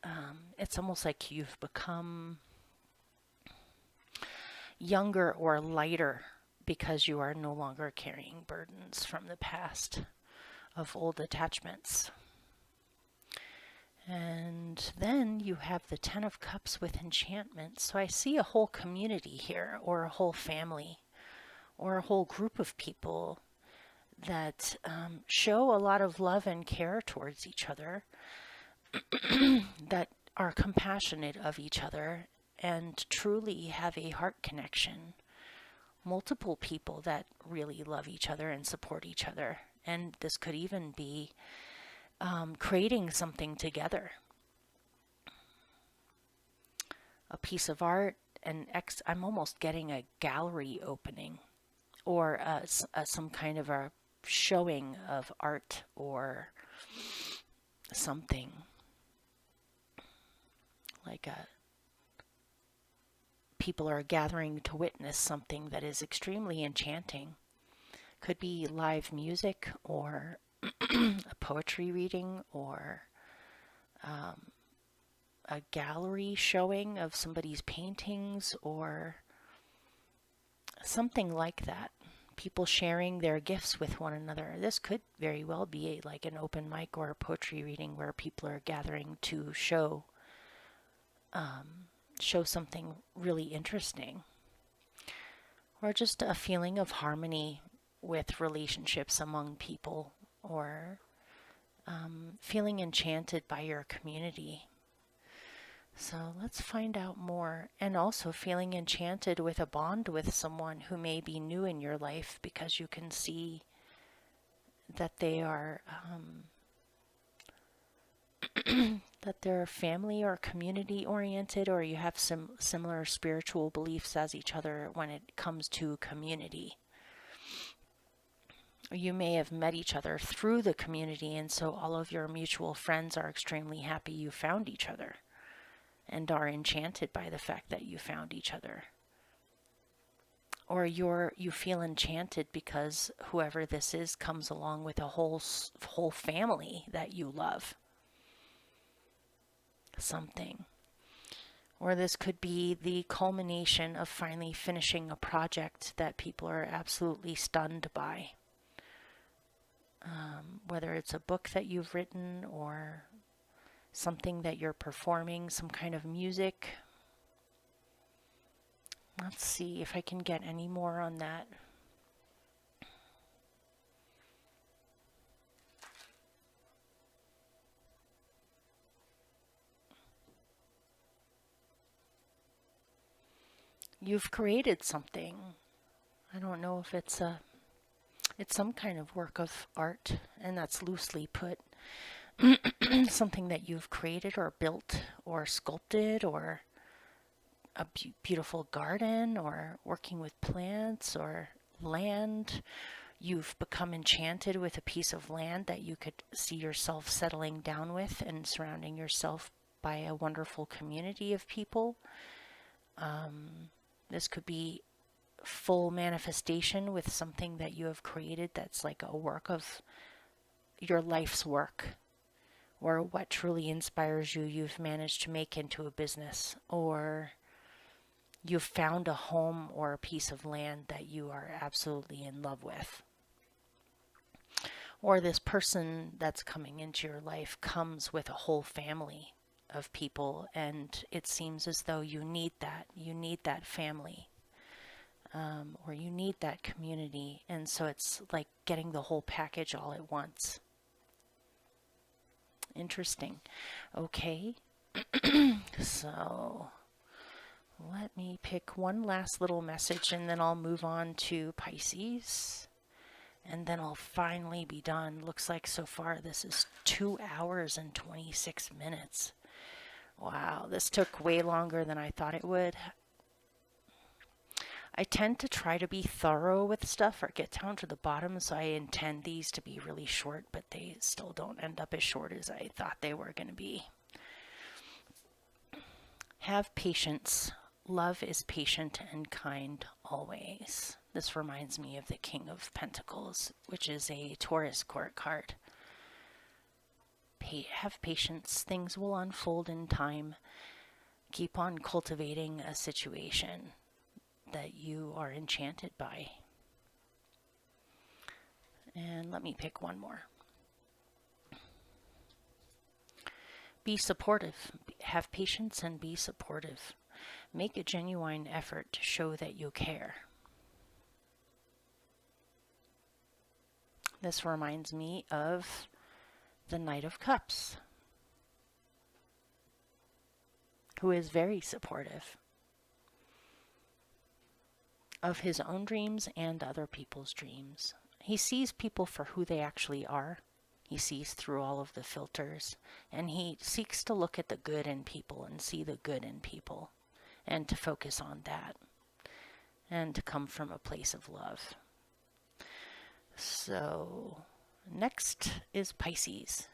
it's almost like you've become younger or lighter because you are no longer carrying burdens from the past of old attachments. And then you have the Ten of Cups with enchantment. So I see a whole community here, or a whole family, or a whole group of people that show a lot of love and care towards each other, that are compassionate of each other and truly have a heart connection. Multiple people that really love each other and support each other. And this could even be creating something together. A piece of art, I'm almost getting a gallery opening, or some kind of a showing of art or something. Like people are gathering to witness something that is extremely enchanting. Could be live music, or a poetry reading, or a gallery showing of somebody's paintings, or something like that. People sharing their gifts with one another. This could very well be like an open mic or a poetry reading where people are gathering to show something really interesting. Or just a feeling of harmony with relationships among people, or feeling enchanted by your community. So let's find out more. And also feeling enchanted with a bond with someone who may be new in your life, because you can see that they are that they're family or community oriented, or you have some similar spiritual beliefs as each other when it comes to community. You may have met each other through the community, and so all of your mutual friends are extremely happy you found each other and are enchanted by the fact that you found each other. Or you feel enchanted because whoever this is comes along with a whole family that you love. something. Or this could be the culmination of finally finishing a project that people are absolutely stunned by. Whether it's a book that you've written or something that you're performing, some kind of music. Let's see if I can get any more on that. You've created something. I don't know if it's some kind of work of art, and that's loosely put. Something that you've created or built or sculpted, or a beautiful garden, or working with plants or land. You've become enchanted with a piece of land that you could see yourself settling down with and surrounding yourself by a wonderful community of people. This could be full manifestation with something that you have created that's like a work of your life's work, or what truly inspires you, you've managed to make into a business, or you've found a home or a piece of land that you are absolutely in love with. Or this person that's coming into your life comes with a whole family of people, and it seems as though you need that. You need that family, or you need that community, and so it's like getting the whole package all at once. Interesting. Okay, so let me pick one last little message, and then I'll move on to Pisces. And then I'll finally be done. Looks like so far this is 2 hours and 26 minutes. Wow, this took way longer than I thought it would. I tend to try to be thorough with stuff or get down to the bottom, so I intend these to be really short, but they still don't end up as short as I thought they were going to be. Have patience. Love is patient and kind always. This reminds me of the King of Pentacles, which is a Taurus court card. Have patience. Things will unfold in time. Keep on cultivating a situation that you are enchanted by. And let me pick one more. Be supportive. Have patience and be supportive. Make a genuine effort to show that you care. This reminds me of the Knight of Cups, who is very supportive of his own dreams and other people's dreams. He sees people for who they actually are. He sees through all of the filters, and he seeks to look at the good in people and see the good in people, and to focus on that, and to come from a place of love. So, next is Pisces.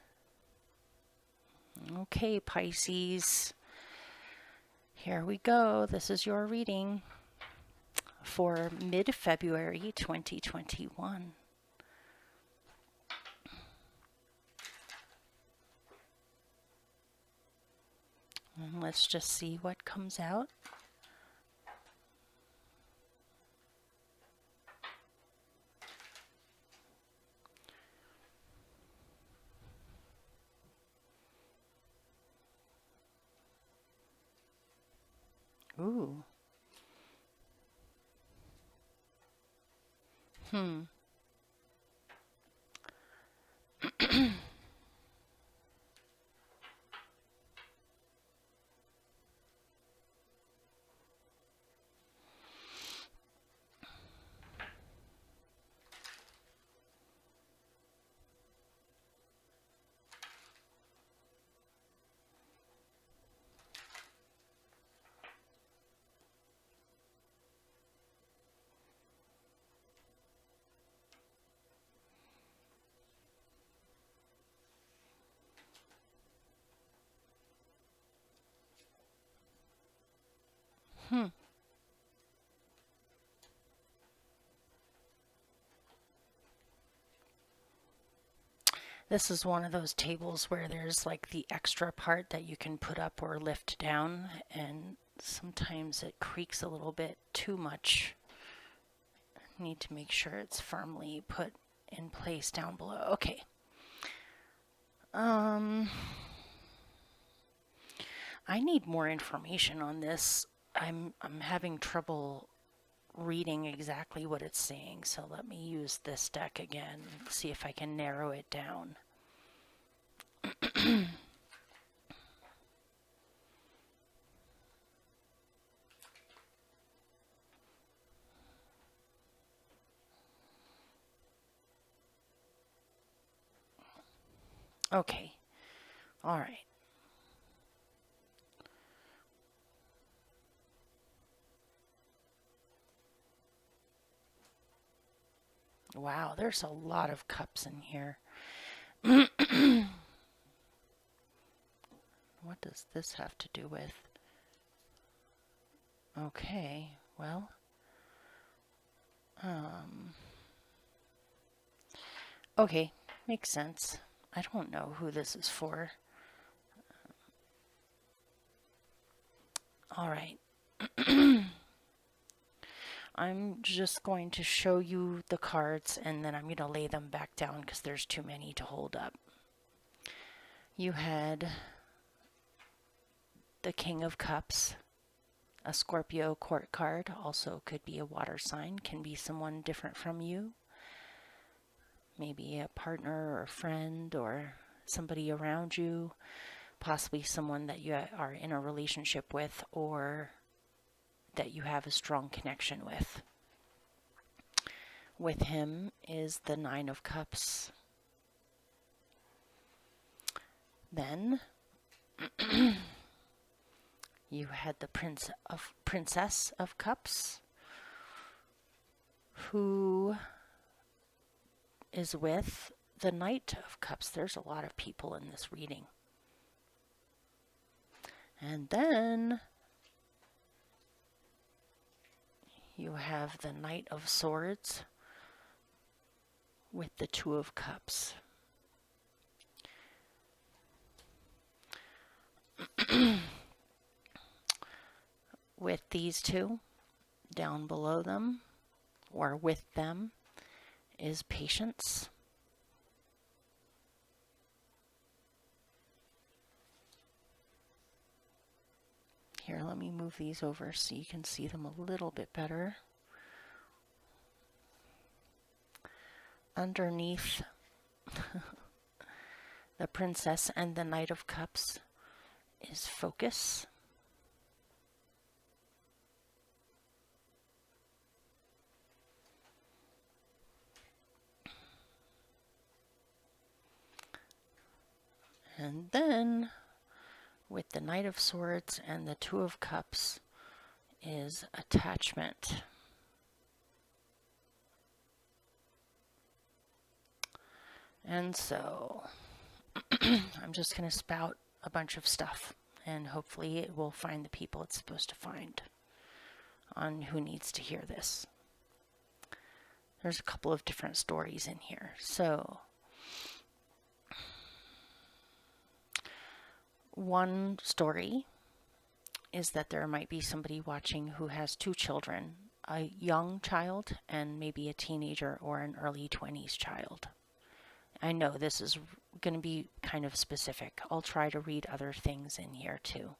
Okay, Pisces. Here we go. This is your reading for mid-February 2021. And let's just see what comes out. Ooh. This is one of those tables where there's like the extra part that you can put up or lift down, and sometimes it creaks a little bit too much. Need to make sure it's firmly put in place down below. Okay. I need more information on this. I'm having trouble reading exactly what it's saying, so let me use this deck again, see if I can narrow it down. Okay, all right. Wow, there's a lot of cups in here. What does this have to do with? Okay, well, okay, makes sense. I don't know who this is for. All right. I'm just going to show you the cards and then I'm going to lay them back down because there's too many to hold up. You had the King of Cups, a Scorpio court card, also could be a water sign, can be someone different from you, maybe a partner or a friend or somebody around you, possibly someone that you are in a relationship with or that you have a strong connection with. With him is the Nine of Cups. Then you had the Princess of Cups, who is with the Knight of Cups. There's a lot of people in this reading. And then you have the Knight of Swords with the Two of Cups. With these two, down below them, or with them, is Patience. Here, let me move these over so you can see them a little bit better. Underneath the Princess and the Knight of Cups is Focus. And then with the Knight of Swords and the Two of Cups is Attachment. And so I'm just going to spout a bunch of stuff and hopefully it will find the people it's supposed to find on who needs to hear this. There's a couple of different stories in here. So one story is that there might be somebody watching who has two children, a young child and maybe a teenager or an early 20s child. I know this is going to be kind of specific. I'll try to read other things in here too.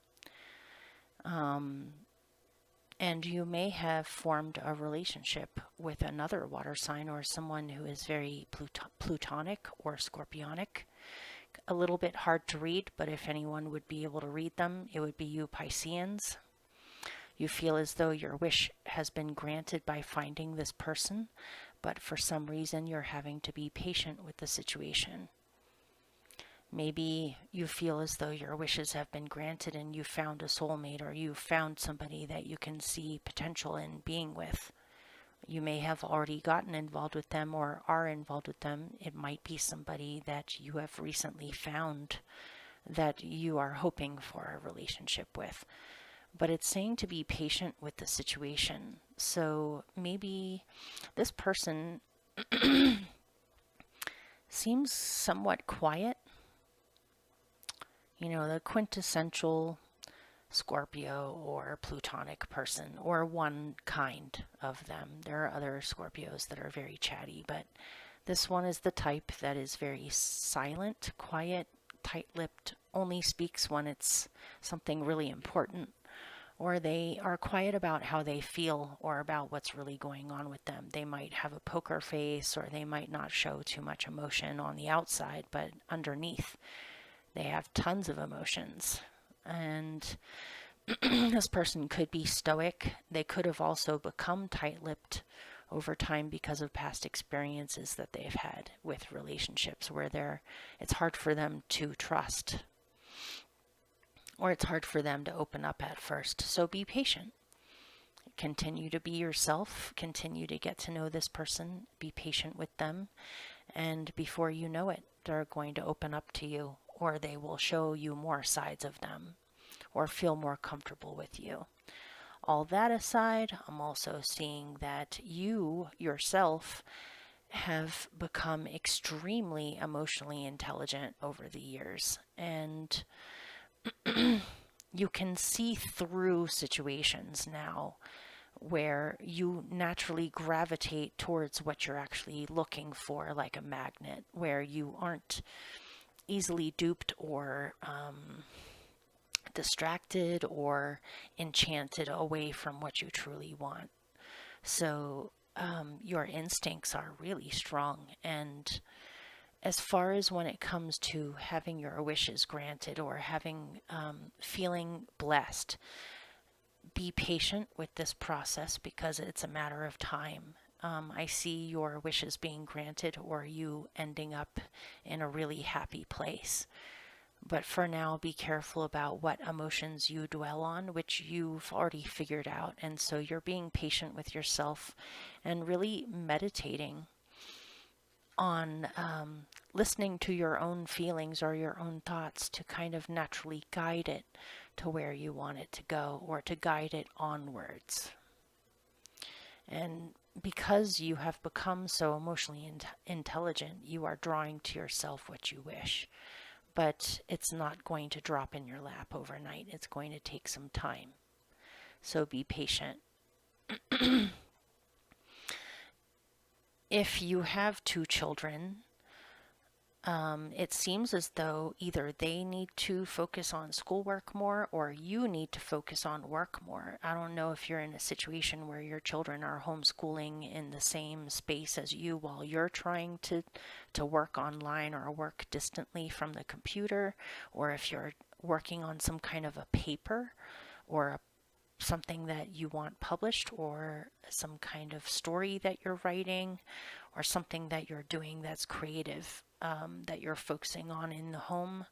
And you may have formed a relationship with another water sign or someone who is very plutonic or scorpionic. A little bit hard to read, but if anyone would be able to read them, it would be you Pisceans. You feel as though your wish has been granted by finding this person, but for some reason you're having to be patient with the situation. Maybe you feel as though your wishes have been granted and you found a soulmate or you found somebody that you can see potential in being with. You may have already gotten involved with them or are involved with them. It might be somebody that you have recently found that you are hoping for a relationship with. But it's saying to be patient with the situation. So maybe this person seems somewhat quiet. You know, the quintessential Scorpio or Plutonic person, or one kind of them. There are other Scorpios that are very chatty, but this one is the type that is very silent, quiet, tight-lipped, only speaks when it's something really important, or they are quiet about how they feel or about what's really going on with them. They might have a poker face, or they might not show too much emotion on the outside, but underneath they have tons of emotions. And this person could be stoic. They could have also become tight-lipped over time because of past experiences that they've had with relationships where it's hard for them to trust, or it's hard for them to open up at first. So be patient. Continue to be yourself. Continue to get to know this person. Be patient with them. And before you know it, they're going to open up to you, or they will show you more sides of them, or feel more comfortable with you. All that aside, I'm also seeing that you yourself have become extremely emotionally intelligent over the years, and you can see through situations now where you naturally gravitate towards what you're actually looking for, like a magnet, where you aren't easily duped or distracted or enchanted away from what you truly want. So your instincts are really strong. And as far as when it comes to having your wishes granted or having feeling blessed, be patient with this process because it's a matter of time. I see your wishes being granted or you ending up in a really happy place. But for now, be careful about what emotions you dwell on, which you've already figured out. And so you're being patient with yourself and really meditating on listening to your own feelings or your own thoughts to kind of naturally guide it to where you want it to go, or to guide it onwards. And because you have become so emotionally intelligent, you are drawing to yourself what you wish. But it's not going to drop in your lap overnight. It's going to take some time. So be patient. If you have 2 children, it seems as though either they need to focus on schoolwork more or you need to focus on work more. I don't know if you're in a situation where your children are homeschooling in the same space as you while you're trying to work online or work distantly from the computer, or if you're working on some kind of a paper or something that you want published, or some kind of story that you're writing, or something that you're doing that's creative, that you're focusing on in the home.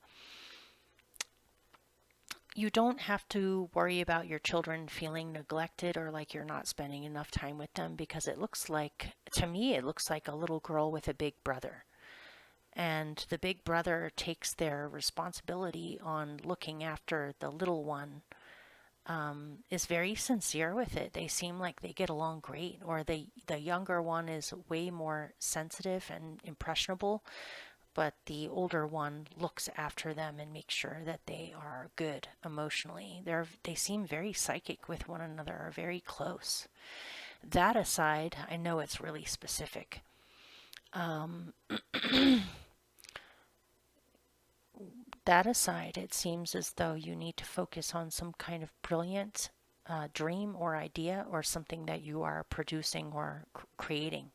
You don't have to worry about your children feeling neglected or like you're not spending enough time with them, because it looks like, to me, it looks like a little girl with a big brother. And the big brother takes their responsibility on looking after the little one, is very sincere with it. They seem like they get along great, or the younger one is way more sensitive and impressionable, but the older one looks after them and makes sure that they are good emotionally. They seem very psychic with one another, are very close. That aside, I know it's really specific. That aside, it seems as though you need to focus on some kind of brilliant dream or idea, or something that you are producing or creating.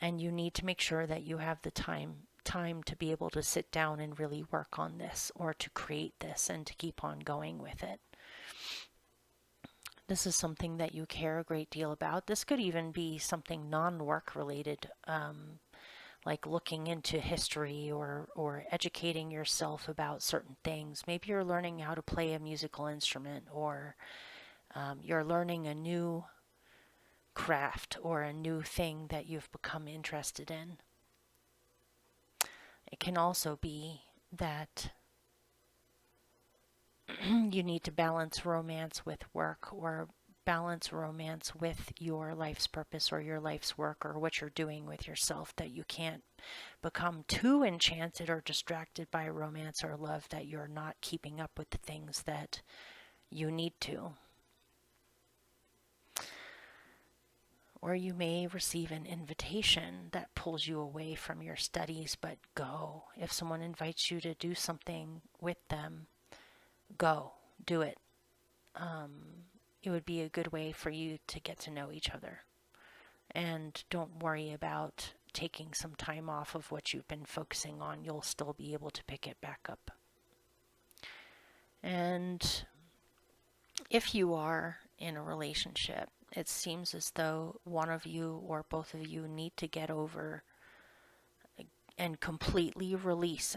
And you need to make sure that you have the time to be able to sit down and really work on this, or to create this and to keep on going with it. This is something that you care a great deal about. This could even be something non-work related, like looking into history or educating yourself about certain things. Maybe you're learning how to play a musical instrument, or you're learning a new craft or a new thing that you've become interested in. It can also be that you need to balance romance with work, or balance romance with your life's purpose or your life's work or what you're doing with yourself, that you can't become too enchanted or distracted by romance or love that you're not keeping up with the things that you need to. Or you may receive an invitation that pulls you away from your studies, but go. If someone invites you to do something with them, go, do it. It would be a good way for you to get to know each other. And don't worry about taking some time off of what you've been focusing on. You'll still be able to pick it back up. And if you are in a relationship, it seems as though one of you or both of you need to get over and completely release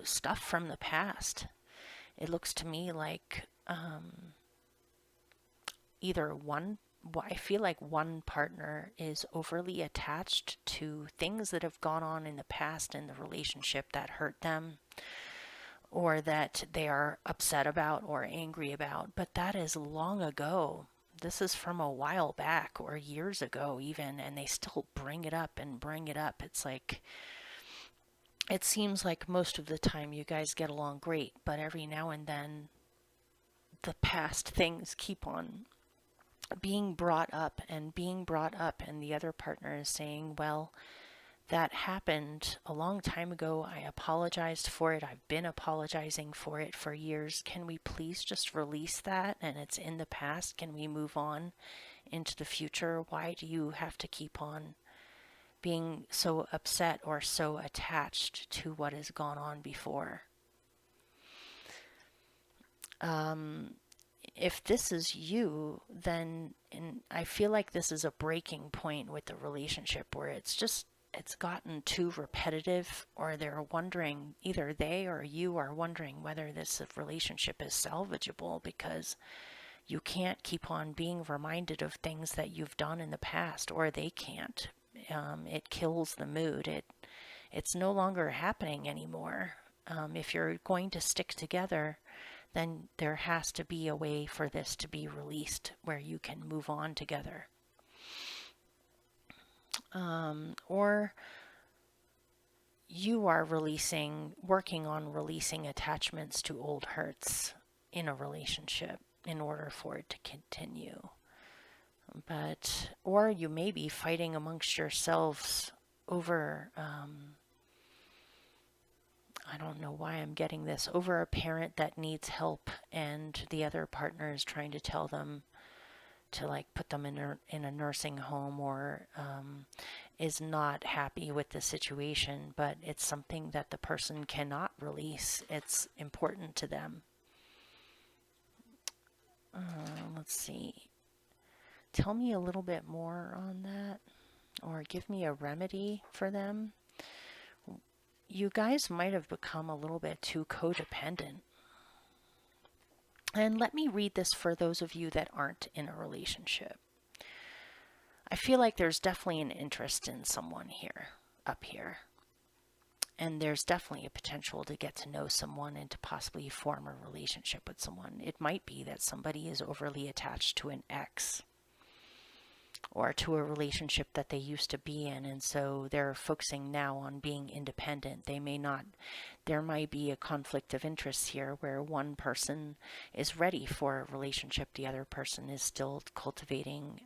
stuff from the past. It looks to me like I feel like one partner is overly attached to things that have gone on in the past in the relationship that hurt them, or that they are upset about or angry about, but that is long ago. This is from a while back or years ago even, and they still bring it up and bring it up. It's like, it seems like most of the time you guys get along great, but every now and then the past things keep on being brought up, and the other partner is saying, well, that happened a long time ago. I apologized for it. I've been apologizing for it for years. Can we please just release that? And it's in the past. Can we move on into the future? Why do you have to keep on being so upset or so attached to what has gone on before? If this is you, then I feel like this is a breaking point with the relationship where it's gotten too repetitive, or they're wondering, either they or you are wondering whether this relationship is salvageable, because you can't keep on being reminded of things that you've done in the past, or they can't. It kills the mood. It's no longer happening anymore. If you're going to stick together, then there has to be a way for this to be released where you can move on together. Or you are working on releasing attachments to old hurts in a relationship in order for it to continue. Or you may be fighting amongst yourselves over, I don't know why I'm getting this, over a parent that needs help, and the other partner is trying to tell them to put them in a nursing home, or is not happy with the situation, but it's something that the person cannot release. It's important to them. Let's see. Tell me a little bit more on that, or give me a remedy for them. You guys might have become a little bit too codependent. And let me read this for those of you that aren't in a relationship. I feel like there's definitely an interest in someone up here. And there's definitely a potential to get to know someone and to possibly form a relationship with someone. It might be that somebody is overly attached to an ex, or to a relationship that they used to be in, and so they're focusing now on being independent. There might be a conflict of interest here where one person is ready for a relationship, the other person is still cultivating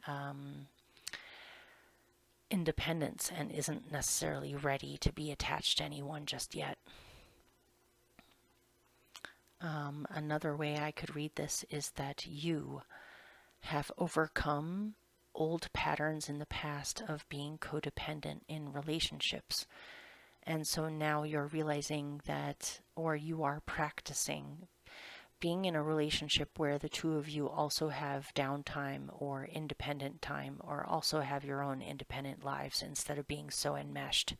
independence and isn't necessarily ready to be attached to anyone just yet. Another way I could read this is that you have overcome old patterns in the past of being codependent in relationships. And so now you're realizing that, or you are practicing being in a relationship where the two of you also have downtime or independent time, or also have your own independent lives instead of being so enmeshed.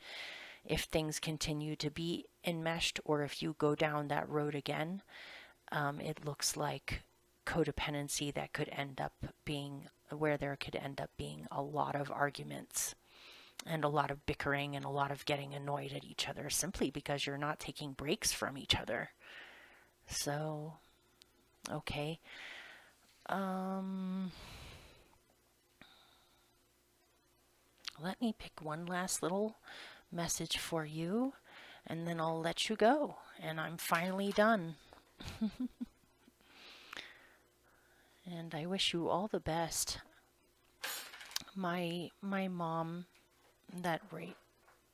If things continue to be enmeshed, or if you go down that road again, it looks like codependency that could end up being where there could end up being a lot of arguments and a lot of bickering and a lot of getting annoyed at each other simply because you're not taking breaks from each other. So, okay. Um, Let me pick one last little message for you, and then I'll let you go. And I'm finally done. And I wish you all the best. My mom, that right,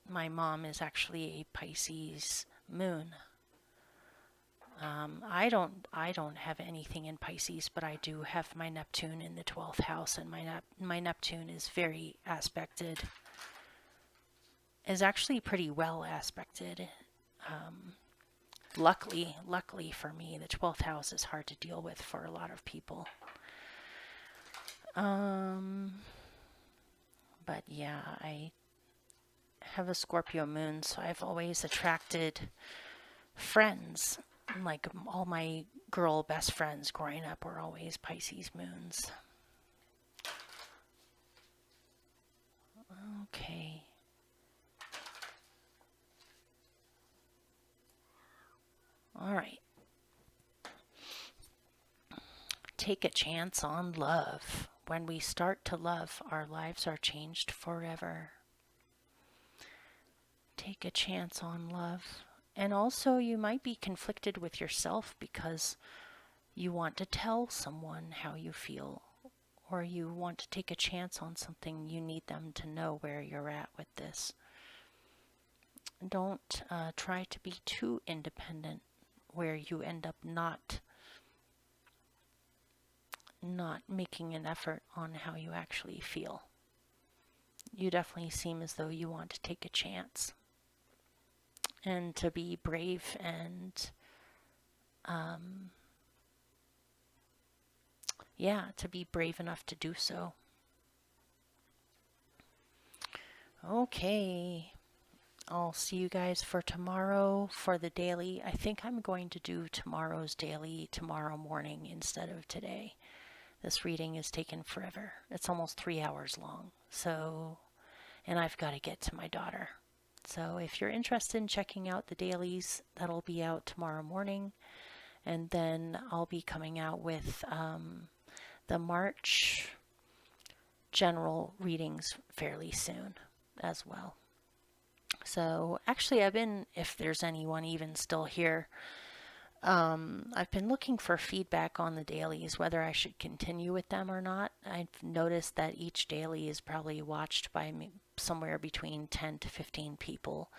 my mom is actually a Pisces moon. I don't have anything in Pisces, but I do have my Neptune in the 12th house, and my Neptune is very aspected. Is actually pretty well aspected. Luckily for me, the 12th house is hard to deal with for a lot of people. But yeah, I have a Scorpio moon, so I've always attracted friends. Like all my girl best friends growing up were always Pisces moons. Okay. All right. Take a chance on love. When we start to love, our lives are changed forever. Take a chance on love. And also, you might be conflicted with yourself because you want to tell someone how you feel, or you want to take a chance on something. You need them to know where you're at with this. Don't try to be too independent where you end up not making an effort on how you actually feel. You definitely seem as though you want to take a chance and to be brave and to be brave enough to do so. Okay. I'll see you guys for tomorrow for the daily. I think I'm going to do tomorrow's daily tomorrow morning instead of today. This reading is taken forever. It's almost 3 hours long. So, and I've got to get to my daughter. So if you're interested in checking out the dailies, that'll be out tomorrow morning. And then I'll be coming out with the March general readings fairly soon as well. So actually if there's anyone even still here, I've been looking for feedback on the dailies, whether I should continue with them or not. I've noticed that each daily is probably watched by somewhere between 10 to 15 people.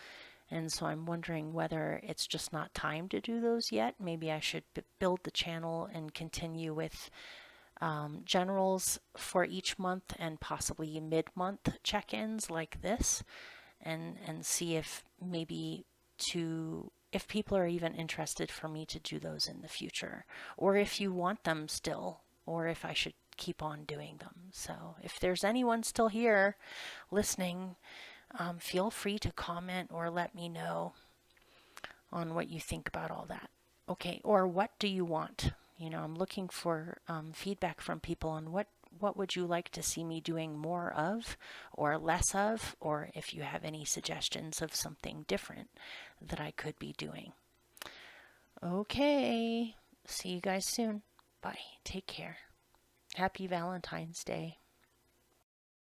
And so I'm wondering whether it's just not time to do those yet. Maybe I should build the channel and continue with generals for each month and possibly mid-month check-ins like this, and see if maybe if people are even interested for me to do those in the future, or if you want them still, or if I should keep on doing them. So if there's anyone still here listening, feel free to comment or let me know on what you think about all that. Okay, or what do you want? I'm looking for feedback from people on what would you like to see me doing more of or less of, or if you have any suggestions of something different that I could be doing. Okay, see you guys soon. Bye. Take care. Happy Valentine's Day.